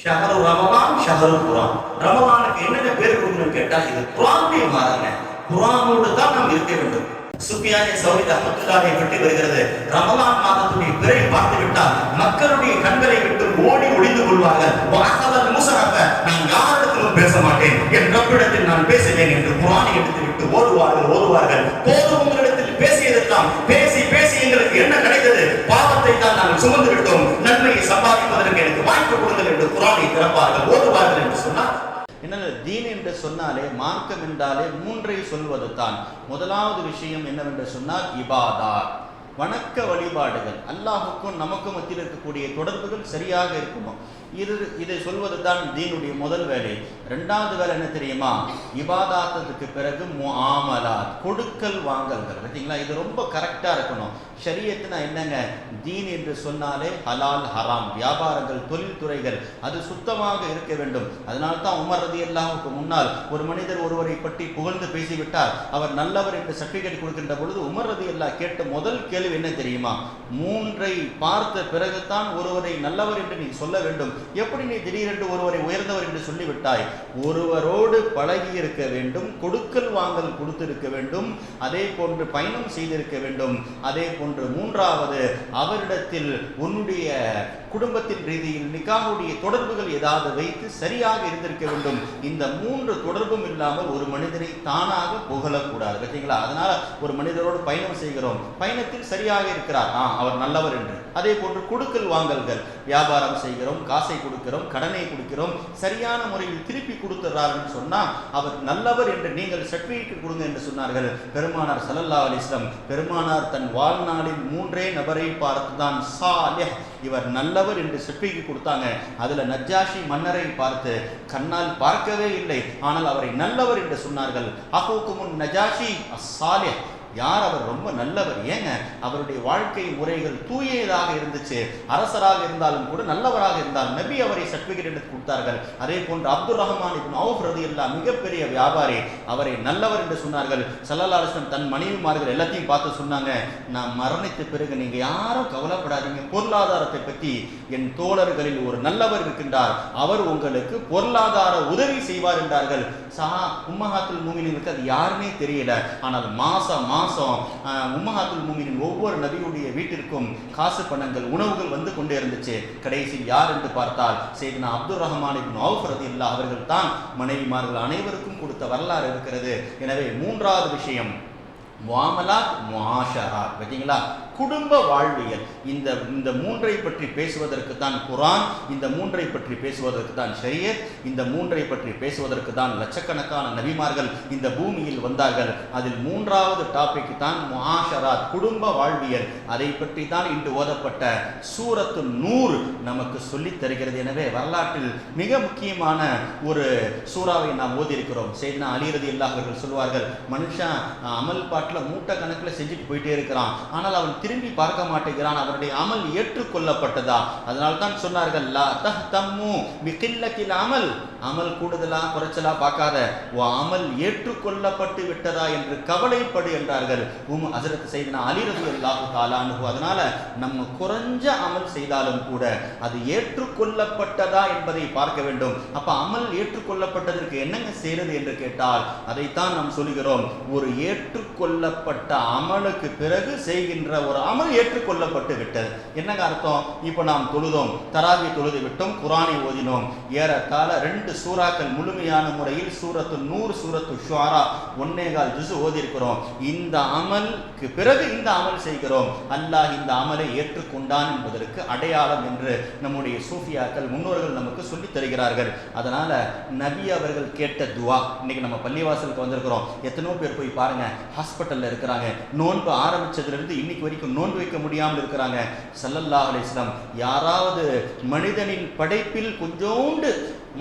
ஷஹரு ரமலான் ஷஹரு குரான். ரமலானுக்கு என்னென்ன பேர் கொடுக்கணும்னு கேட்டா இது குரானுடைய மாதங்க. குரானோடு தான் நாம் இருக்க வேண்டும். சுஃபியானே சௌரி ரஹ்மத்துல்லாஹி பற்றி வருகிறது, ரமலான் மாதத்துடைய பிறை பார்த்து விட்டால் மக்களுடைய கண்களை விட்டு ஓடி ஒளிந்து கொள்வார்கள். நான் யாரிடத்திலும் பேச மாட்டேன், என் ரப்பிடத்தில் நான் பேசுவேன் என்று குரானை எடுத்து விட்டு ஓடுவார்கள். போதும், உங்களிடத்தில் பேசியதெல்லாம் பேசி பேசி எங்களுக்கு என்ன கிடைத்தது? பாவத்தை தான் நாங்கள் சுமந்து விட்டோம், நன்மையை சம்பாதிப்பதற்கு எனக்கு வாய்ப்பு கொடுங்கள் என்று குரானை திறப்பார்கள், ஓடுவார்கள் என்று சொன்னார். என்ன தீன் என்று சொன்னாலே, மார்க்கம் என்றாலே மூன்றை சொல்வது தான். முதலாவது விஷயம் என்னவென்று சொன்னால் இபாதத், வணக்க வழிபாடுகள். அல்லாஹுக்கும் நமக்கும் மத்தியில் இருக்கக்கூடிய தொடர்புகள் சரியாக இருக்கணும். இதை சொல்வது தான் தீனுடைய முதல் வேலை. ரெண்டாவது வேலை என்ன தெரியுமா? இபாதாத்துக்கு பிறகு முஆமலாத், கொடுக்கல் வாங்கல்கள். பார்த்தீங்களா, இது ரொம்ப கரெக்டாக இருக்கணும். ஷரியத்துனா என்னங்க? தீன் என்று சொன்னாலே ஹலால் ஹராம், வியாபாரங்கள், தொழில்துறைகள் அது சுத்தமாக இருக்க வேண்டும். அதனால தான் உமர் ரலியல்லாஹுவுக்கு முன்னால் ஒரு மனிதர் ஒருவரை பற்றி புகழ்ந்து பேசிவிட்டார். அவர் நல்லவர் என்று சர்டிபிகேட் கொடுக்கின்ற பொழுது உமர் ரலியல்லாஹு கேட்ட முதல் கேள்வி என்ன தெரியுமா? மூன்றை பார்த்த பிறகுதான் ஒருவரை நல்லவர் என்று நீ சொல்ல வேண்டும். எப்படி நீ திடீரென்று ஒருவரை உயர்ந்தவர் என்று சொல்லிவிட்டாய்? ஒருவரோடு பழகி இருக்க வேண்டும், கொடுக்கல் வாங்கல் கொடுத்திருக்க வேண்டும், அதே போன்று பயணம் செய்திருக்க வேண்டும். அதே போன்று மூன்றாவது, அவரிடத்தில் உன்னுடைய குடும்பத்தின் ரீதியில் நிக்காஹுடைய தொடர்புகள் ஏதாவது வைத்து சரியாக இருந்திருக்க வேண்டும். இந்த மூன்று தொடர்பும் இல்லாமல் ஒரு மனிதரை தானாக புகழக்கூடாது. பார்த்தீங்களா? அதனால ஒரு மனிதரோடு பயணம் செய்கிறோம், பயணத்தில் சரியாக இருக்கிறார், அவர் நல்லவர் என்று. அதே போன்று கொடுக்கல் வாங்கல்கள், வியாபாரம் செய்கிறோம், காசை கொடுக்கிறோம், கடனை கொடுக்கிறோம், சரியான முறையில் திருப்பி கொடுத்துறார் என்று சொன்னால் அவர் நல்லவர் என்று நீங்கள் சர்டிபிகேட் கொடுங்க என்று சொன்னார்கள் பெருமானார் ஸல்லல்லாஹு அலைஹி வஸல்லம். பெருமானார் தன் வாழ்நாளில் மூன்றே நபரை பார்த்து தான் சாலிஹ், இவர் நல்லவர் என்று சர்டிபிகேட் கொடுத்தாங்க. அதுல நஜ்ஜாஷி மன்னரை பார்த்து கண்ணால் பார்க்கவே இல்லை, ஆனால் அவரை நல்லவர் என்று சொன்னார்கள். அஹூகுமுன் நஜாஷி அஸ்ஸாலிஹ், யார் அவர்? ரொம்ப நல்லவர். ஏங்க, அவருடைய வாழ்க்கை முறைகள் தூயதாக இருந்துச்சு. அரசராக இருந்தாலும் கூட நல்லவராக இருந்தார். நபி அவரை சர்டிபிகேட் எடுத்து கொடுத்தார்கள். அதே போன்று அப்துல் ரஹ்மான் இப்னு அவுஃப் ரலியல்லாஹு மிகப்பெரிய வியாபாரி, அவரை நல்லவர் என்று சொன்னார்கள். ஸல்லல்லாஹு அலைஹி வஸல்லம் தன் மனைவிமார்கள் எல்லாத்தையும் பார்த்து சொன்னாங்க, நான் மரணித்த பிறகு நீங்க யாரும் கவலைப்படாதீங்க, பொருளாதாரத்தை பற்றி என் தோழர்களில் ஒரு நல்லவர் இருக்கின்றார், அவர் உங்களுக்கு பொருளாதார உதவி செய்வார் என்றார்கள். உம்மஹாத்துல் முஃமினீனுக்கு அது யாருன்னே தெரியல. ஆனால் மாசம் உம்மஹாத்துல் முஃமினீன் ஒவ்வொரு நபியுடைய வீட்டிற்கும் காசு பணங்கள், உணவுகள் வந்து கொண்டே இருந்துச்சு. கடைசியில் யார் என்று பார்த்தால் சையதுனா அப்துல் ரஹ்மான் இப்னு அவுஃப் ரலியல்லாஹு அவர்கள் தான் மனைவிமார்கள் அனைவருக்கும் கொடுத்த வரலாறு இருக்கிறது. எனவே மூன்றாவது விஷயம் முஆமலாத் முஆஷராத். பார்த்தீங்களா, குடும்ப வாழ்வியல். இந்த மூன்றை பற்றி பேசுவதற்கு தான் குர்ஆன், இந்த மூன்றை பற்றி பேசுவதற்கு தான் ஷரியத், இந்த மூன்றை பற்றி பேசுவதற்கு தான் லட்சக்கணக்கான நபிமார்கள் இந்த பூமியில் வந்தார்கள். அதில் மூன்றாவது டாபிக் தான் முஆஷராத், குடும்ப வாழ்வியல். அதை பற்றி தான் இன்று ஓதப்பட்ட சூரத்து நூர் நமக்கு சொல்லித் தருகிறது. எனவே வரலாற்றில் மிக முக்கியமான ஒரு சூறாவை நாம் ஓதி இருக்கிறோம். சையதுனா அலி ரலியல்லாஹு அவர்கள் சொல்வார்கள், மனுஷன் அமல் பாட்டில் மூட்டை கணக்கில் செஞ்சுட்டு போயிட்டே இருக்கிறான், ஆனால் அவன் திரும்பி பார்க்க மாட்டேங்கிறான், அவருடைய அமல் ஏற்றுக்கொள்ளப்பட்டதா? அதனால தான் சொன்னார்கள், லா தஹ்தம்மு பிகில்லத்தில் அமல், அமல் கூடுதலா குறைச்சலா பார்க்காத, அமல் ஏற்றுக்கொள்ளப்பட்டு விட்டதா என்று கவலைப்படு என்றார்கள் ஹஜ்ரத் சையதுனா அலி ரலியல்லாஹு தஆலா அன்ஹு. அதனால நம்ம குறைஞ்ச அமல் செய்தாலும் கூட அது ஏற்றுக்கொள்ளப்பட்டதா என்பதை பார்க்க வேண்டும். அப்ப அமல் ஏற்றுக்கொள்ளப்பட்டதற்கு என்னங்க செய்யறது என்று கேட்டால் அதைத்தான் நாம் சொல்கிறோம். ஒரு ஏற்றுக்கொள்ளப்பட்ட அமலுக்கு பிறகு செய்கின்ற ஒரு அமல் ஏற்றுக்கொள்ளப்பட்டு விட்டது. என்னங்க அர்த்தம்? இப்போ நாம் தொழுதோம், தராவி தொழுது விட்டோம், குர்ஆனை ஓதினோம், ஏறத்தாழ 2 சூறாக்கள் முழுமையான முறையில் சூரத்து நூர், சூரத்து ஷுஆரா 1.25 ஜுஸ் ஓதி இருக்கிறோம். இந்த அமலுக்கு பிறகு இந்த அமல் செய்கிறோம், அல்லாஹ் இந்த அமலை ஏற்றுக்கொண்டான் என்பதற்கு அடையாளம் என்று நம்முடைய சூஃபியாக்கள் முன்னோர்கள் நமக்கு சொல்லி தருகிறார்கள். அதனால நபி அவர்கள் கேட்ட துவா, இன்னைக்கு நம்ம பள்ளிவாசலுக்கு வந்திருக்கிறோம், எத்தனோ பேர் போய் பாருங்க ஹாஸ்பிட்டல்ல இருக்கிறாங்க, நோன்பு ஆரம்பிச்சதுலேருந்து இன்னைக்கு வரைக்கும் நோன்பு வைக்க முடியாமல் இருக்கிறாங்க. ஸல்லல்லாஹு அலைஹி வஸல்லம் யாராவது மனிதனின் படைப்பில் கொஞ்சோண்டு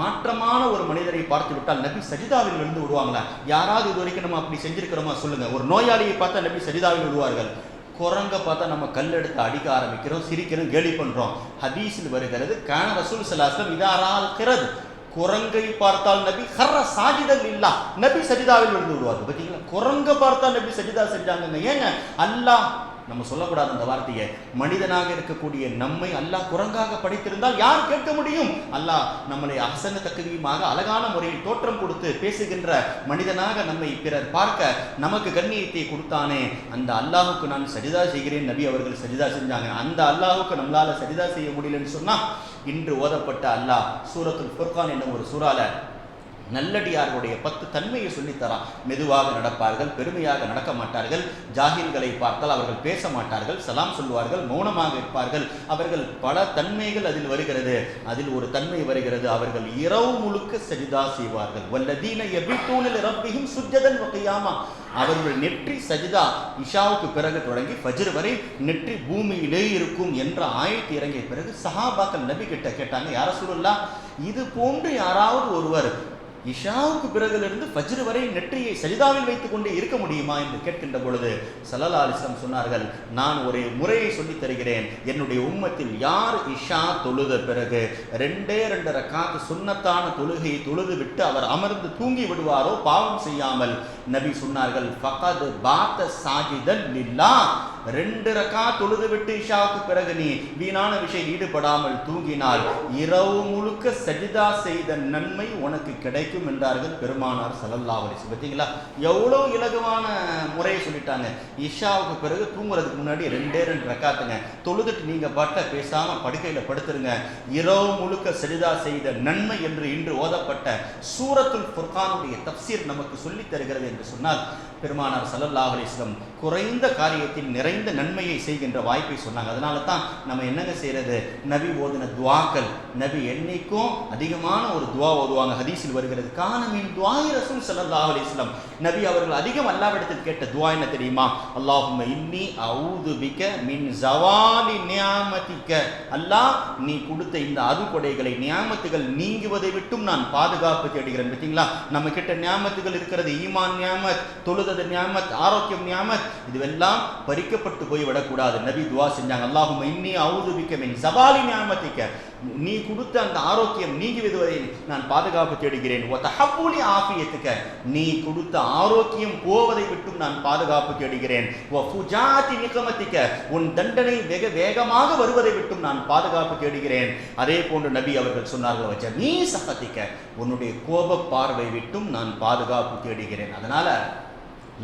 மாற்றமான ஒரு மனிதரை பார்த்து விட்டால் நபி சஜிதாவில் இருந்து விடுவாங்களா? யாராவது இது வரைக்கும் நம்ம அப்படி செஞ்சிருக்கிறோமா சொல்லுங்க? ஒரு நோயாளியை பார்த்தா நபி சஜிதாவில் விடுவார்கள். குரங்க பார்த்தா நம்ம கல் எடுத்து அடிக்க ஆரம்பிக்கிறோம், சிரிக்கிறோம், கேலி பண்றோம். ஹதீஸில் வருகிறது, கான ரசூல் ஸல்லல்லாஹு அலைஹி வஸல்லம் இதா ரஆல் கிரத், குரங்கை பார்த்தால் நபி ஹர்ர சாஜிதல் இல்லா, நபி சஜிதாவில் விழுந்து விடுவார்கள். பார்த்தீங்களா, குரங்க பார்த்தா நபி சஜிதா செஞ்சாங்க. ஏங்க, அல்லாஹ் நம்ம சொல்லக்கூடாது அந்த வார்த்தையை. மனிதனாக இருக்கக்கூடிய நம்மை அல்லாஹ் குரங்காக படைத்திருந்தால் யார் கேட்க முடியும்? அல்லாஹ் நம்மளை அஹ்சன தக்வீமாக அழகான முறையில் தோற்றம் கொடுத்து பேசுகின்ற மனிதனாக நம்மை பிறர் பார்க்க நமக்கு கண்ணியத்தை கொடுத்தானே, அந்த அல்லாஹுக்கு நான் சஜிதா செய்கிறேன். நபி அவர்கள் சஜிதா செஞ்சாங்க. அந்த அல்லாஹுக்கு நம்மளால சஜிதா செய்ய முடியலன்னு சொன்னா, இன்று ஓதப்பட்ட அல்லாஹ் சூரத்துல் ஃபுர்கான் என்னும் ஒரு சூறால நல்லடியார்களுடைய 10 தன்மையை சொல்லித்தரான். மெதுவாக நடப்பார்கள், பெருமையாக நடக்க மாட்டார்கள், ஜாகில்களை பார்த்தால் அவர்கள் பேச மாட்டார்கள், சலாம் சொல்லுவார்கள், மௌனமாக இருப்பார்கள். அவர்கள் பல தன்மைகள் அதில் வருகிறது. அதில் ஒரு தன்மை வருகிறது, அவர்கள் இரவு முழுக்க சஜிதா செய்வார்கள். வல்லதீன யபீத்தூன லிரப்பிஹிம் சுஜ்ஜதன் வ கியாமா. அவர்கள் நெற்றி சஜிதா இஷாவுக்கு பிறகு தொடங்கி ஃபஜ்ர் வரை நெற்றி பூமியிலே இருக்கும் என்ற ஆயத்து இறங்கிய பிறகு சஹாபாக்கள் நபி கிட்ட கேட்டாங்க, யா ரசூலுல்லாஹ், இது போன்று யாராவது ஒருவர் இஷாவுக்கு பிறகிலிருந்து ஃபஜ்ர் வரை நெற்றியை சஜிதாவில் வைத்துக் கொண்டே இருக்க முடியுமா என்று கேட்கின்ற பொழுது ஸல்லல்லாஹு அலைஹி வஸல்லம் சொன்னார்கள், நான் ஒரு முறையை சொல்லித் தருகிறேன். என்னுடைய உம்மத்தில் யார் இஷா தொழுத பிறகு 2 ரக்காத் சுன்னத்தான தொழுகையை தொழுது விட்டு அவர் அமர்ந்து தூங்கி விடுவாரோ, பாவம் செய்யாமல், நபி சொன்னார்கள், ஃபகத் பாத்த சாஜிதன் லில்லாஹ். 2 ரக்காத் தொழுது விட்டு இஷாவுக்கு பிறகு நீ வீணான விஷயம் ஈடுபடாமல் தூங்கினால் இரவு முழுக்க சஜிதா செய்த நன்மை உனக்கு கிடைக்கும் என்றார்கள் பெருமானார் ஸல்லல்லாஹு அலைஹி வஸல்லம். பார்த்தீங்களா, எவ்வளவு இலகுவான முறையை சொல்லிட்டாங்க. இஷாவுக்கு பிறகு தூங்குறதுக்கு முன்னாடி 2 ரக்காத்துங்க தொழுதுட்டு நீங்க பாட்ட பேசாம படுக்கையில படுத்துருங்க, இரவு முழுக்க சஜிதா செய்த நன்மை என்று இன்று ஓதப்பட்ட சூரத்துல் ஃபுர்கானுடைய தஃப்சீர் நமக்கு சொல்லித் தருகிறது என்று சொன்னால், பெருமானார் ஸல்லல்லாஹு அலைஹி வஸல்லம் குறைந்த காரியத்தில் நிறைந்த நன்மையை செய்கின்ற வாய்ப்பை சொன்னாங்க. அதனால தான் நம்ம என்னங்க செய்யறது, நபி ஓதின துவாக்கள், நபி என்னைக்கும் அதிகமான ஒரு துவா ஓதுவாங்க. ஹதீஸில் வருகிறது, கானமின் துஆஇ ரசூல் ஸல்லல்லாஹு அலைஹி வஸல்லம். நபி அவர்கள் அதிகம் அல்லாஹ்விடத்தில் கேட்ட துவா என்ன தெரியுமா? அல்லாஹும்ம இன்னி அஊது பிக மின் ஸவாலி நியாமதிக. அல்லாஹ், நீ கொடுத்த இந்த அருள்கொடைகளை, நியாமத்துகள் நீங்குவதை விட்டும் நான் பாதுகாப்பு தேடுகிறேன். பார்த்தீங்களா, நம்ம கிட்ட நியாமத்துகள் இருக்கிறது. ஈமான் நியாமத், தொழுதது நியாமத், ஆரோக்கியம் நியாமத், இதுவெல்லாம் பறிக்கப்பட்டு போய் விடக்கூடாது. நபி துவா செஞ்சாங்க, அல்லாஹும்ம இன்னி அஊது பிக மின் ஸவாலி நியாமதிக. நீ கொடுத்த அந்த ஆரோக்கியம் நீங்குவதை நான் பாதுகாப்பு தேடுகிறேன். வ தஹவ்வுலி ஆஃபியத்துக. நீ கொடுத்த ஆரோக்கியம் போவதை விட்டும் நான் பாதுகாப்பு தேடுகிறேன். வ ஃபுஜாதி நிகமதிக. உன் தண்டனை வெக வேகமாக வருவதை விட்டும் நான் பாதுகாப்பு தேடுகிறேன். அதே போன்று நபி அவர்கள் சொன்னார்கள், வ ஜமீ சஹதிக. உன்னுடைய கோப பார்வை விட்டும் நான் பாதுகாப்பு தேடுகிறேன். அதனால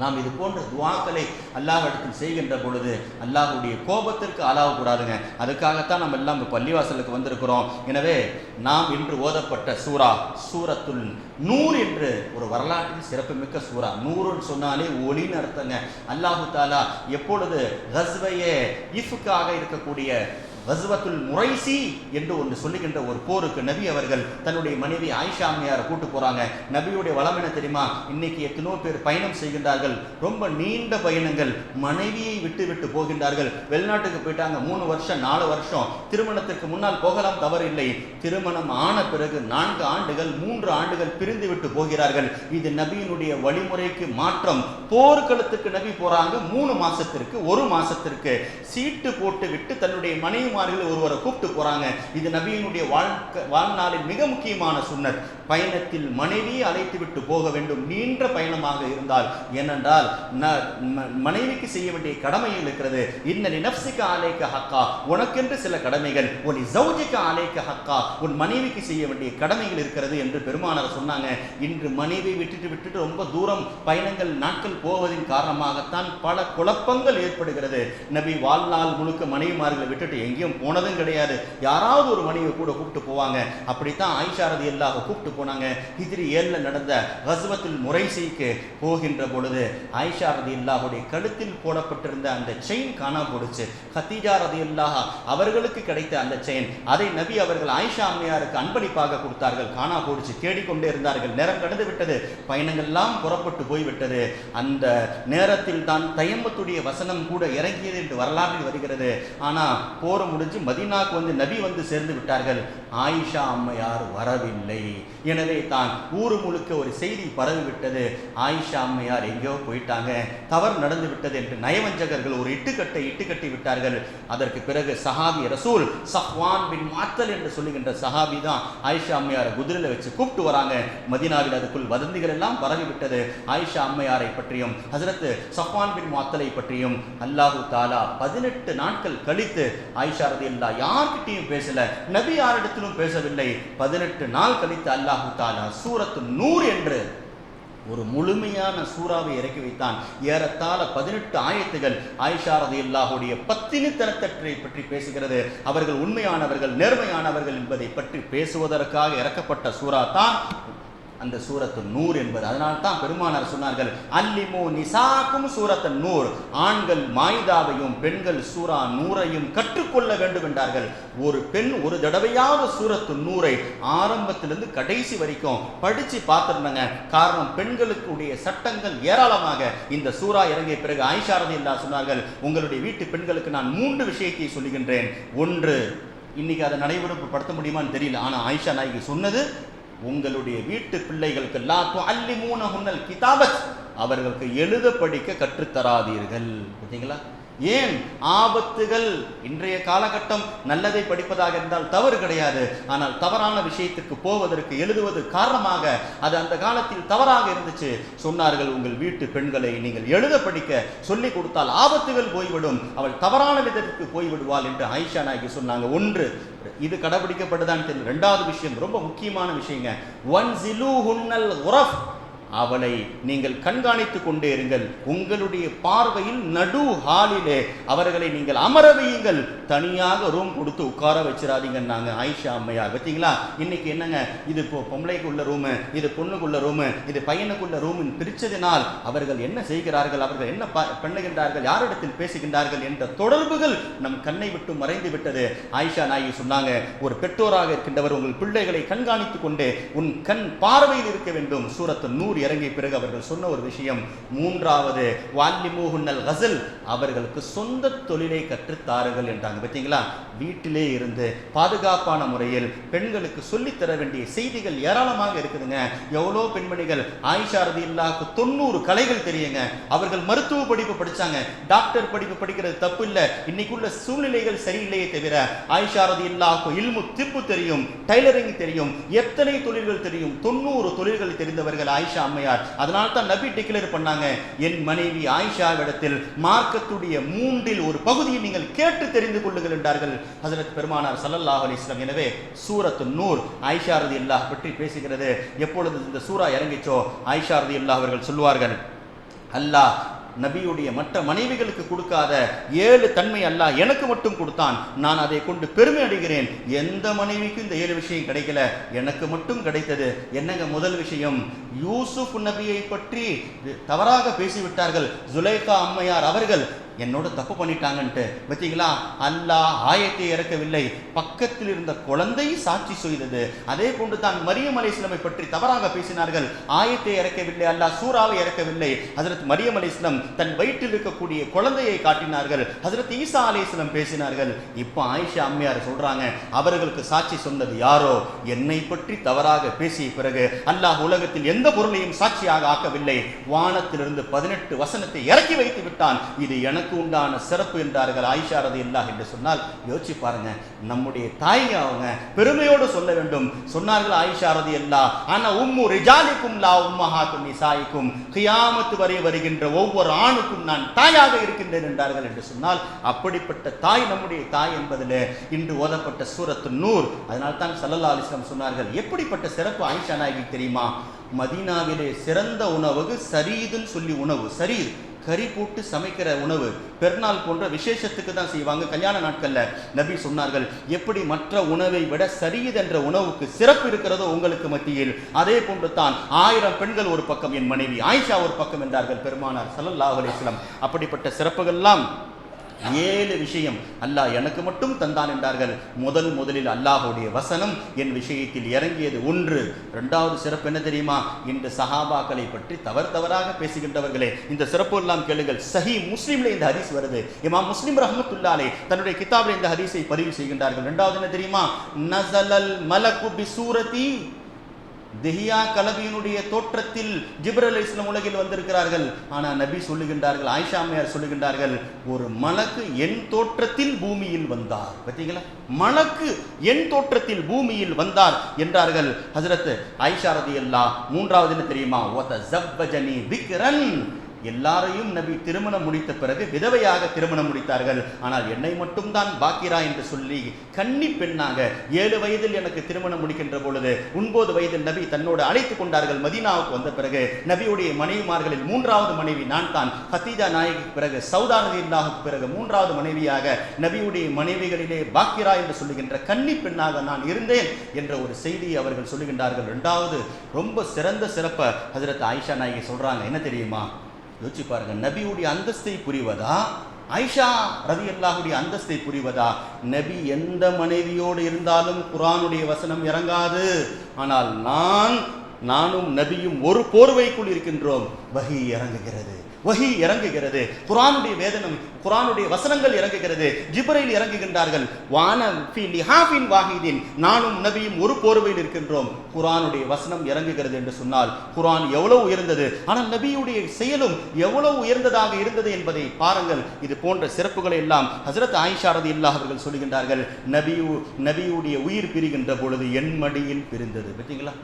நாம் இது போன்ற துவாக்களை அல்லாஹ்விடத்தில் செய்கின்ற பொழுது அல்லாஹ்வுடைய கோபத்திற்கு ஆளாகக்கூடாதுங்க. அதுக்காகத்தான் நம்ம எல்லாம் பள்ளிவாசலுக்கு வந்திருக்கிறோம். எனவே நாம் இன்று ஓதப்பட்ட சூரா சூரத்துல் நூர் என்று ஒரு வரலாற்றில் சிறப்புமிக்க சூரா. நூறுன்னு சொன்னாலே ஒளின்னு அர்த்தங்க. அல்லாஹு தாலா எப்பொழுது கஸ்வையே இஃப்காக இருக்கக்கூடிய கஸ்வத்துல் முரைசி என்று ஒன்று சொல்லுகின்ற ஒரு போருக்கு நபி அவர்கள் தன்னுடைய மனைவி ஆயிஷா அம்மையாரை கூட்டு போறாங்க. நபியுடைய வளம் என்ன தெரியுமா? இன்னைக்கு எத்தனோ பேர் பயணம் செய்கின்றார்கள், ரொம்ப நீண்ட பயணங்கள், மனைவியை விட்டு விட்டு போகின்றார்கள். வெளிநாட்டுக்கு போயிட்டாங்க, 3 வருஷம் 4 வருஷம், திருமணத்திற்கு முன்னால் போகலாம், தவறில்லை. திருமணம் ஆன பிறகு 4 ஆண்டுகள் 3 ஆண்டுகள் பிரிந்து விட்டு போகிறார்கள். இது நபியினுடைய வழிமுறைக்கு மாற்றம். போர்க்களத்துக்கு நபி போறாங்க 3 மாசத்திற்கு 1 மாசத்திற்கு சீட்டு போட்டு விட்டு தன்னுடைய மனைவி ஒருவரை கூப்பிட்டு போறாங்க. இது நபியினுடைய வாழ்நாளில் மிக முக்கியமான சுன்னத். பயணத்தில் மனைவியை அழைத்து விட்டு போக வேண்டும், நீண்ட பயணமாக இருந்தால். ஏனென்றால் மனைவிக்கு செய்ய வேண்டிய கடமைகள் இருக்கிறது. இன்னலி நஃப்ஸிக அலைக ஹக்கா. உனக்கென்று சில கடமைகள், ஒலி ஸௌஜிக அலைக ஹக்கா. உன் மனைவிக்கு செய்ய வேண்டிய கடமைகள் இருக்கிறது என்று பெருமானார் சொன்னாங்க. இன்று மனைவியை விட்டுட்டு ரொம்ப தூரம் பயணங்கள் நாட்கள் போவதின் காரணமாகத்தான் பல குழப்பங்கள் ஏற்படுகிறது. நபி வாழ்நாள் முழுக்க மனைவிமார்களை விட்டுட்டு எங்கேயும் போனதும் கிடையாது. யாராவது ஒரு மனைவியை கூட கூப்பிட்டு போவாங்க. அப்படித்தான் ஆயிஷா ரலியல்லாஹு கூப்பிட்டு போனாங்க. ஹிஜ்ரி 7 நடந்த கஸ்வத்துல் முரைசிக்கு போகின்ற பொழுது ஆயிஷா ரலியல்லாஹுடைய கழுத்தில் போடப்பட்டிருந்த அந்த செயின் காணா போடுச்சு. கதீஜா ரலியல்லாஹு அவர்களுக்கு கிடைத்த அந்த செயின், அதை நபி அவர்கள் ஆயிஷா அம்மையாருக்கு அன்பளிப்பாக கொடுத்தார்கள். காணா போடுச்சு. தேடிக்கொண்டே இருந்தார்கள். நேரம் கடந்து விட்டது, பயணங்கள்லாம் புறப்பட்டு போய்விட்டது. அந்த நேரத்தில் தான் தயம்மத்துடைய வசனம் கூட இறங்கியது என்று வரலாற்றில் வருகிறது. ஆனா போர் காலம் முடிஞ்சு மதீனாக்கு வந்து நபி வந்து சேர்ந்து விட்டார்கள். ஆயிஷா அம்மையார் வரவில்லை. எனவே தான் ஊர் முழுக்க ஒரு செய்தி பரவிவிட்டது, ஆயிஷா அம்மையார் எங்கேயோ போயிட்டாங்க, தவறு நடந்து விட்டது என்று நயவஞ்சகர்கள் ஒரு இட்டு கட்டி விட்டார்கள். அதற்கு பிறகு சஹாபி ரசூல் சஃப்வான் பின் முஅத்தல் என்று சொல்லுகின்ற சஹாபி தான் ஆயிஷா அம்மையாரை குதிரையில வச்சு கூப்பிட்டு வராங்க. மதீனாவில் அதுக்குள் வதந்திகள் எல்லாம் பரவிவிட்டது. ஆயிஷா அம்மையாரை பற்றியும் ஹஜ்ரத் சஃப்வான் பின் முஅத்தலை பற்றியும் அல்லாஹு தாலா 18 நாட்கள் கழித்து ஆயிஷா ரலியல்லாஹு யார்கிட்டையும் பேசல, நபி யாரிடத்திலும் பேசவில்லை. 18 நாள் கழித்து அல்லாஹு தாலா சூரத்து நூர் என்று ஒரு முழுமையான சூறாவை இறக்கி வைத்தான். ஏறத்தாழ 18 ஆயத்துகள் ஆயிஷா ரலியல்லாஹுடைய பத்தினித்தனத்தை பற்றி பேசுகிறது. அவர்கள் உண்மையானவர்கள், நேர்மையானவர்கள் என்பதை பற்றி பேசுவதற்காக இறக்கப்பட்ட சூரா தான் அந்த சூரத்து நூர் என்பது. அதனால் தான் பெருமானார் சொன்னார்கள், அல்லிமு நிசாக்கும் சூரத்து நூர், ஆண்கள் மாயிதாவையும் பெண்கள் சூரா நூரையும் கற்றுக்கொள்ள வேண்டும் என்றார்கள். ஒரு பெண் ஒரு தடவையாவது சூரத்து நூரை ஆரம்பத்திலிருந்து கடைசி வரைக்கும் படிச்சு பார்த்துருந்தாங்க. காரணம், பெண்களுக்குடைய சட்டங்கள் ஏராளமாக இந்த சூரா இறங்கிய பிறகு ஆயிஷா ரலியல்லாஹு சொன்னார்கள், உங்களுடைய வீட்டு பெண்களுக்கு நான் 3 விஷயத்தை சொல்லுகின்றேன். ஒன்று, இன்னைக்கு அதை நடைமுறைப்படுத்த முடியுமான்னு தெரியல, ஆனால் ஆயிஷா நாயகி சொன்னது, உங்களுடைய வீட்டு பிள்ளைகளுக்கு லா துஅல்லிமூனஹுன்னல் கிதாபத், அவர்களுக்கு எழுத படிக்க கற்றுத்தராதீர்கள். பார்த்தீங்களா? ஏன்? ஆபத்துகள். இன்றைய காலகட்டம் நல்லதை படிப்பதாக இருந்தால் தவறு கிடையாது, ஆனால் தவறான விஷயத்துக்கு போவதற்கு எழுதுவது காரணமாக அது அந்த காலத்தில் தவறாக இருந்துச்சு. சொன்னார்கள், உங்கள் வீட்டு பெண்களை நீங்கள் எழுத படிக்க சொல்லிக் கொடுத்தால் ஆபத்துகள் போய்விடும், அவள் தவறான விதத்துக்கு போய்விடுவாள் என்று ஆயிஷா நாயகி சொன்னாங்க. ஒன்று, இது கடைபிடிக்கப்படுதான் தெரியும். 2வது விஷயம் ரொம்ப முக்கியமான விஷயங்க, வன்சிலூஹுன்னல் குரஃப், அவளை நீங்கள் கண்காணித்துக் கொண்டே இருங்கள். உங்களுடைய பார்வையில் நடு ஹாலிலே அவர்களை நீங்கள் அமர வையுங்கள், தனியாக ரூம் கொடுத்து உட்கார வச்சிடாதீங்கன்னாங்க ஆயிஷா அம்மையார். பார்த்தீங்களா? இன்னைக்கு என்னங்க, இது பொம்பளைக்கு உள்ள ரூமு, இது பொண்ணுக்குள்ள ரூமு, இது பையனுக்குள்ள ரூமின் பிரிச்சதினால் அவர்கள் என்ன செய்கிறார்கள், அவர்கள் என்ன பண்ணுகின்றார்கள், யாரிடத்தில் பேசுகின்றார்கள் என்ற தொடர்புகள் நம் கண்ணை விட்டு மறைந்து விட்டது. ஆயிஷா நாயகி சொன்னாங்க, ஒரு பெற்றோராக இருக்கின்றவர் உங்கள் பிள்ளைகளை கண்காணித்துக் கொண்டே உன் கண் பார்வையில் இருக்க வேண்டும். சூரத்து நூர் இறங்கிய பிறகு அவர்கள் சொன்ன ஒரு விஷயம், 3வது, வல்லிமூஹுன்னல் கஸல், அவர்களுக்கு சொந்த தொழிலை கற்றுத்தாருங்கள் என்றாங்க. பார்த்தீங்களா? வீட்டிலே இருந்து பாதுகாப்பான முறையில் பெண்களுக்கு சொல்லித்தர வேண்டிய செய்திகள் ஏராளமாக இருக்குதுங்க. எவ்வளோ பெண்மணிகள், ஆயிஷா ரலியல்லாஹு 90 கலைகள் தெரியுங்க. அவர்கள் மருத்துவ படிப்பு படிச்சாங்க, டாக்டர் படிப்பு படிக்கிறது தப்பு இல்லை, இன்னைக்குள்ள சூழ்நிலைகள் சரியில்லையே தவிர ஆயிஷா ரலியல்லாஹு இல்மு திப்பு தெரியும், டைலரிங் தெரியும், எத்தனை தொழில்கள் தெரியும், 90 தொழில்கள் தெரிந்தவர்கள் ஆயிஷா அம்மையார். அதனால தான் நபி டிக்ளேர் பண்ணாங்க, என் மனைவி ஆயிஷாவிடத்தில் மார்க்கத்துடைய 3இல் ஒரு பகுதியை நீங்கள் கேட்டு தெரிந்து கொள்ளுங்கள் என்றார்கள் ஹஜ்ரத் பெருமானார் ஸல்லல்லாஹு அலைஹி வஸல்லம். எனவே சூரத்து நூர் ஆயிஷா ரலியல்லாஹு பற்றி பேசுகிறது. எப்பொழுது இந்த சூரா இறங்கிச்சோ ஆயிஷா ரலியல்லாஹு அவர்கள் சொல்வார்கள், அல்லாஹ் நபியுடைய மற்ற மனைவிகளுக்கு கொடுக்காத 7 தன்மை அல்லாஹ் எனக்கு மட்டும் கொடுத்தான், நான் அதை கொண்டு பெருமை அடைகிறேன். எந்த மனைவிக்கும் இந்த 7 விஷயம் கிடைக்கல, எனக்கு மட்டும் கிடைத்தது. என்னங்க முதல் விஷயம், யூசுப் நபியை பற்றி தவறாக பேசிவிட்டார்கள் ஜுலைகா அம்மையார் அவர்கள், என்னோட தப்பு பண்ணிட்டாங்கன்ட்டு. பார்த்தீங்களா? அல்லாஹ் ஆயத்தை இறக்கவில்லை, பக்கத்தில் இருந்த குழந்தை சாட்சி செய்தது. அதே போன்று தான் மரியம் அலைஹிஸ்ஸலாமை பற்றி தவறாக பேசினார்கள், ஆயத்தை இறக்கவில்லை, அல்லாஹ் சூறாவை இறக்கவில்லை. ஹஜ்ரத் மரியம் அலைஹிஸ்ஸலாம் தன் வயிற்றில் இருக்கக்கூடிய குழந்தையை காட்டினார்கள், ஹஜ்ரத் ஈசா அலைஹிஸ்ஸலாம் பேசினார்கள். இப்போ ஆயிஷா அம்மையார் சொல்றாங்க, அவர்களுக்கு சாட்சி சொன்னது யாரோ, என்னை பற்றி தவறாக பேசிய பிறகு அல்லாஹ் உலகத்தில் எந்த பொருளையும் சாட்சியாக ஆக்கவில்லை, வானத்திலிருந்து 18 வசனத்தை இறக்கி வைத்து விட்டான், இது எனக்கு உண்டான சிறப்பு என்றார்கள் ஆயிஷா ரலியல்லாஹு என்று சொன்னால் யோசிச்சு பாருங்க. நம்முடைய தாய்ங்க, அவங்க பெருமையோடு சொல்ல வேண்டும். சொன்னார்கள் ஆயிஷா ரலியல்லாஹு, ஆனா உம்மு ரிஜாலிக்கும் லா உம்மஹாத்து நிசாயிக்கும், கியாமத் வரை வருகின்ற ஒவ்வொரு ஆணுக்கும் நான் தாயாக இருக்கின்றேன் என்றார்கள் என்று சொன்னால், அப்படிப்பட்ட தாய் நம்முடைய தாய் என்பதில் இன்று ஓதப்பட்ட சூரத்து நூர். அதனால் தான் ஸல்லல்லாஹு அலைஹி வஸல்லம் சொன்னார்கள், எப்படிப்பட்ட சிறப்பு ஆயிஷா நாயகி தெரியுமா? மதீனாவிலே சிறந்த உணவு சரீதுன்னு சொல்லி உணவு, சரீத் கறி போட்டு சமைக்கிற உணவு பெருநாள் போன்ற விசேஷத்துக்கு தான் செய்வாங்க, கல்யாண நாட்கள்ல. நபி சொன்னார்கள், எப்படி மற்ற உணவை விட சரீத் என்ற உணவுக்கு சிறப்பு இருக்கிறதோ உங்களுக்கு மத்தியில், அதே போன்று தான் 1000 பெண்கள் ஒரு பக்கம், என் மனைவி ஆயிஷா ஒரு பக்கம் என்றார்கள் பெருமானார் ஸல்லல்லாஹு அலைஹி வஸல்லம். அப்படிப்பட்ட சிறப்புகள்லாம் 7 விஷயம் அல்லாஹ் எனக்கு மட்டும் தந்தான் என்றார்கள். முதலில் அல்லாஹ்வுடைய வசனம் என் விஷயத்தில் இறங்கியது ஒன்று. இரண்டாவது சிறப்பு என்ன தெரியுமா? இந்த சஹாபாக்களை பற்றி தவறாக பேசுகின்றவர்களே, இந்த சிறப்பு எல்லாம் கேளுங்கள். சஹீஹ் முஸ்லிம்ல இந்த ஹதீஸ் வருது. இமாம் முஸ்லிம் ரஹ்மத்துல்லாஹி அலைஹி தன்னுடைய கிதாபில் இந்த ஹதீஸை பதிவு செய்கின்றார்கள். இரண்டாவது என்ன தெரியுமா? நஸலல் மலக்கு பிசூரதி, திஹியா கலபியினுடைய தோற்றத்தில் ஜிப்ரீல் அலைஹிஸ்ஸலாம் உலகில் வந்திருக்கிறார்கள். ஆனா நபி சொல்லுகின்றார்கள், ஆயிஷா அம்மையார் சொல்லுகின்றார்கள், ஒரு மலக்கு என் தோற்றத்தில் பூமியில் வந்தார். பார்த்தீங்களா, மலக்கு என் தோற்றத்தில் பூமியில் வந்தார் என்றார்கள் ஹஜ்ரத் ஆயிஷா ரலியல்லாஹு. மூன்றாவது என்ன தெரியுமா? வதஸவ்வஜனி பிக்ரன், எல்லாரையும் நபி திருமணம் முடித்த பிறகு விதவையாக திருமணம் முடித்தார்கள். ஆனால் என்னை மட்டும் தான் பாக்கிரா என்று சொல்லி கன்னி பெண்ணாக 7 வயதில் எனக்கு திருமணம் முடிக்கின்ற பொழுது 9 வயதில் நபி தன்னோடு அழைத்துக் கொண்டார்கள். மதீனாவுக்கு வந்த பிறகு நபியுடைய மனைவிமார்களில் 3வது மனைவி நான் தான். ஹதீஜா நாயகிக்கு பிறகு சௌதா ரலியல்லாஹுக்கு பிறகு 3வது மனைவியாக நபியுடைய மனைவிகளிலே பாக்கிரா என்று சொல்லுகின்ற கன்னி பெண்ணாக நான் இருந்தேன் என்ற ஒரு செய்தியை அவர்கள் சொல்லுகின்றார்கள். 2வது ரொம்ப சிறந்த சிறப்பை ஹஜ்ரத் ஆயிஷா நாயகி சொல்றாங்க. என்ன தெரியுமா? யோசிச்சு பாருங்க, நபியுடைய அந்தஸ்தை புரிவதா, ஆயிஷா ரலியல்லாஹுடைய அந்தஸ்தை புரிவதா? நபி எந்த மனைவியோடு இருந்தாலும் குர்ஆனுடைய வசனம் இறங்காது. ஆனால் நானும் நபியும் ஒரு போர்வைக்குள் இருக்கின்றோம். வஹி இறங்குகிறது, வஹி இறங்குகிறது, குர்ஆனுடைய வேதனம், குர்ஆனுடைய வசனங்கள் இறங்குகிறது, ஜிப்ரீல் இறங்குகின்றார்கள். வான ஃபீ லிஹாஃபின் வாஹிதின், நானும் நபியும் ஒரு போர்வையில் இருக்கின்றோம். குர்ஆனுடைய வசனம் இறங்குகிறது என்று சொன்னால் குர்ஆன் எவ்வளவு உயர்ந்தது, ஆனால் நபியுடைய செயலும் எவ்வளவு உயர்ந்ததாக இருந்தது என்பதை பாருங்கள். இது போன்ற சிறப்புகளை எல்லாம் ஹஜ்ரத் ஆயிஷா ரலியல்லாஹு அவர்கள் சொல்லுகின்றார்கள். நபியுடைய உயிர் பிரிகின்ற பொழுது என் மடியில் பிரிந்தது. பார்த்தீங்களா,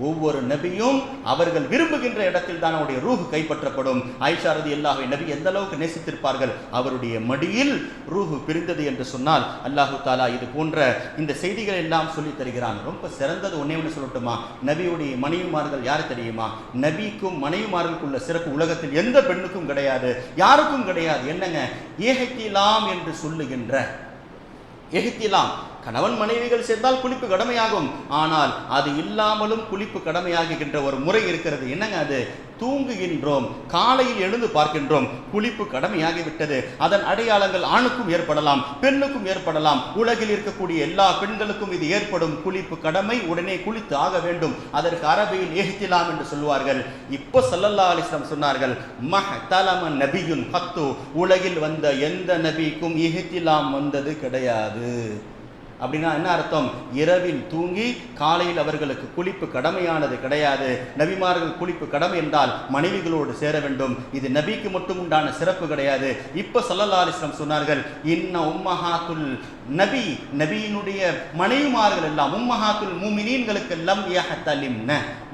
ஒவ்வொரு நபியும் அவர்கள் விரும்புகின்ற இடத்தில் தான் அவருடைய ரூஹ் கைப்பற்றப்படும். ஆயிஷா ரலியல்லாஹு நபி எந்த அளவுக்கு நேசித்திருப்பார்கள், அவருடைய மடியில் ரூஹ் பிரிந்தது என்று சொன்னால் அல்லாஹு தாலா இது போன்ற இந்த செய்திகள் எல்லாம் சொல்லி தருகிறான். ரொம்ப சிறந்தது ஒண்ணே சொல்லட்டுமா? நபியுடைய மனைவிமார்கள் யாரு தெரியுமா? நபிக்கும் மனைவிமார்களுக்குள்ள சிறப்பு உலகத்தில் எந்த பெண்ணுக்கும் கிடையாது, யாருக்கும் கிடையாது. என்னங்க? ஏஹ்திலாம் என்று சொல்லுகின்ற ஏஹ்திலாம், கணவன் மனைவிகள் சேர்ந்தால் குளிப்பு கடமையாகும். ஆனால் அது இல்லாமலும் குளிப்பு கடமையாகுகின்ற ஒரு முறை இருக்கிறது. என்னங்க அது? தூங்குகின்றோம், காலையில் எழுந்து பார்க்கின்றோம், குளிப்பு கடமையாகிவிட்டது. அதன் அடையாளங்கள் ஆணுக்கும் ஏற்படலாம், பெண்ணுக்கும் ஏற்படலாம். உலகில் இருக்கக்கூடிய எல்லா பெண்களுக்கும் இது ஏற்படும். குளிப்பு கடமை, உடனே குளித்து ஆக வேண்டும். அதற்கு அரபியில் ஏஹ்திலாம் என்று சொல்வார்கள். இப்போ ஸல்லல்லாஹு அலைஹி வஸல்லம் சொன்னார்கள், மஹ்தலம நபியுன் கத்து, உலகில் வந்த எந்த நபிக்கும் ஏஹ்திலாம் வந்தது கிடையாது. அப்படின்னா என்ன அர்த்தம்? இரவில் தூங்கி காலையில் அவர்களுக்கு குளிப்பு கடமையானது கிடையாது. நபிமார்கள் குளிப்பு கடமை என்றால் மனைவிகளோடு சேர வேண்டும். இது நபிக்கு மட்டும் உண்டான சிறப்பு கிடையாது. இப்ப ஸல்லல்லாஹு அலைஹி வஸல்லம் சொன்னார்கள், இன்ன உம்மஹாத்துல் நபி, நபியினுடைய மனைவிமார்கள் எல்லாம் உம்மஹாத்துல் முஃமினீன்களுக்கு லம் யஹ்தலிம்ன,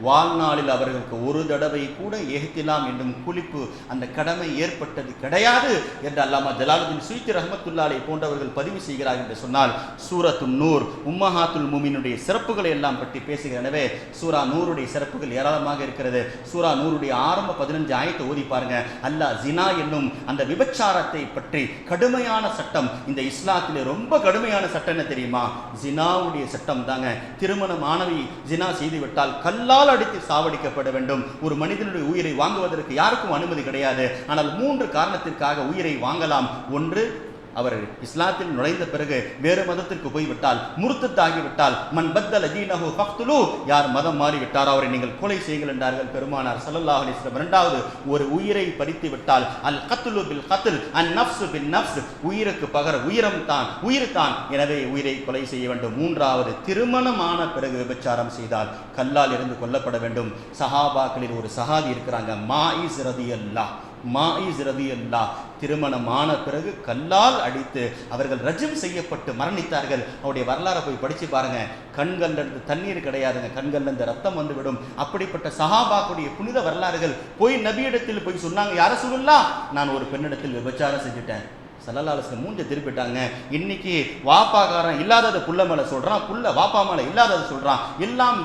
வாழ்நாளில் அவர்களுக்கு ஒரு தடவை கூட ஏஹ்திலாம் என்னும் குளிப்பு அந்த கடமை ஏற்பட்டது கிடையாது என்று அல்லாமா ஜலாலுதீன் சுயூத்தி ரஹ்மத்துல்லாஹி அலைஹி போன்றவர்கள் பதிவு செய்கிறார்கள் என்று சொன்னால் சூரத்துன் நூர் உம்மஹாத்துல் முஃமினுடைய சிறப்புகளை எல்லாம் பற்றி பேசுகிற. எனவே சூரா நூருடைய சிறப்புகள் ஏராளமாக இருக்கிறது. சூரா நூருடைய ஆரம்ப 15 ஆயத்தை ஓதி பாருங்க. அல்லாஹ் ஜினா என்னும் அந்த விபச்சாரத்தை பற்றி கடுமையான சட்டம், இந்த இஸ்லாத்திலே ரொம்ப கடுமையான சட்டம் என்ன தெரியுமா? ஜினாவுடைய சட்டம் தாங்க. திருமண மாணவி ஜினா செய்துவிட்டால் கல்லால் அடித்து சாவடிக்கப்பட வேண்டும். ஒரு மனிதனுடைய உயிரை வாங்குவதற்கு யாருக்கும் அனுமதி கிடையாது. ஆனால் 3 காரணத்திற்காக உயிரை வாங்கலாம். ஒன்று, அவர் இஸ்லாத்தில் நுழைந்த பிறகு வேறு மதத்திற்கு போய்விட்டால், முர்த்தத்தாகிவிட்டால், மன் பத்தல தீனஹு ஃபக்துலு, யார் மதம் மாறிவிட்டார் அவரை நீங்கள் கொலை செய்யுங்கள் என்றார்கள் பெருமானார் ஸல்லல்லாஹு அலைஹி வஸல்லம். இரண்டாவது, ஒரு உயிரை பறித்து விட்டால் அல் கத்லு பில் கத்ல் அன் நஃப்ஸ் பின் நஃப்ஸ், உயிருக்கு பகர உயிர் தான், எனவே உயிரை கொலை செய்ய வேண்டும். மூன்றாவது, திருமணமான பிறகு விபச்சாரம் செய்தால் கல்லால் இருந்து கொல்லப்பட வேண்டும். சஹாபாக்களில் ஒரு சஹாபி இருக்கிறாங்க, மாயிஸ் ரலியல்லாஹ், திருமணமான பிறகு கல்லால் அடித்து அவர்கள் ரஜம் செய்யப்பட்டு மரணித்தார்கள். அவருடைய வரலாறை போய் படிச்சு பாருங்க. கண்கள்ல இருந்து தண்ணீர் கிடையாதுங்க, கண்கள்ல இருந்து ரத்தம் வந்துவிடும். அப்படிப்பட்ட சஹாபாக்குடைய புனித வரலாறுகள் போய் நபியிடத்தில் போய் சொன்னாங்க, யார சொல்லலாம், நான் ஒரு பெண்ணிடத்தில் விபச்சாரம் செஞ்சுட்டேன். ஸல்லல்லாஹு அலைஹி வஸல்லம் மூஞ்ச திருப்பிட்டாங்க. இன்னைக்கு வாப்பாக்காரன் இல்லாததை புள்ள மேல சொல்றான், புள்ள வாப்பா மேல இல்லாததை சொல்றான். எல்லாம்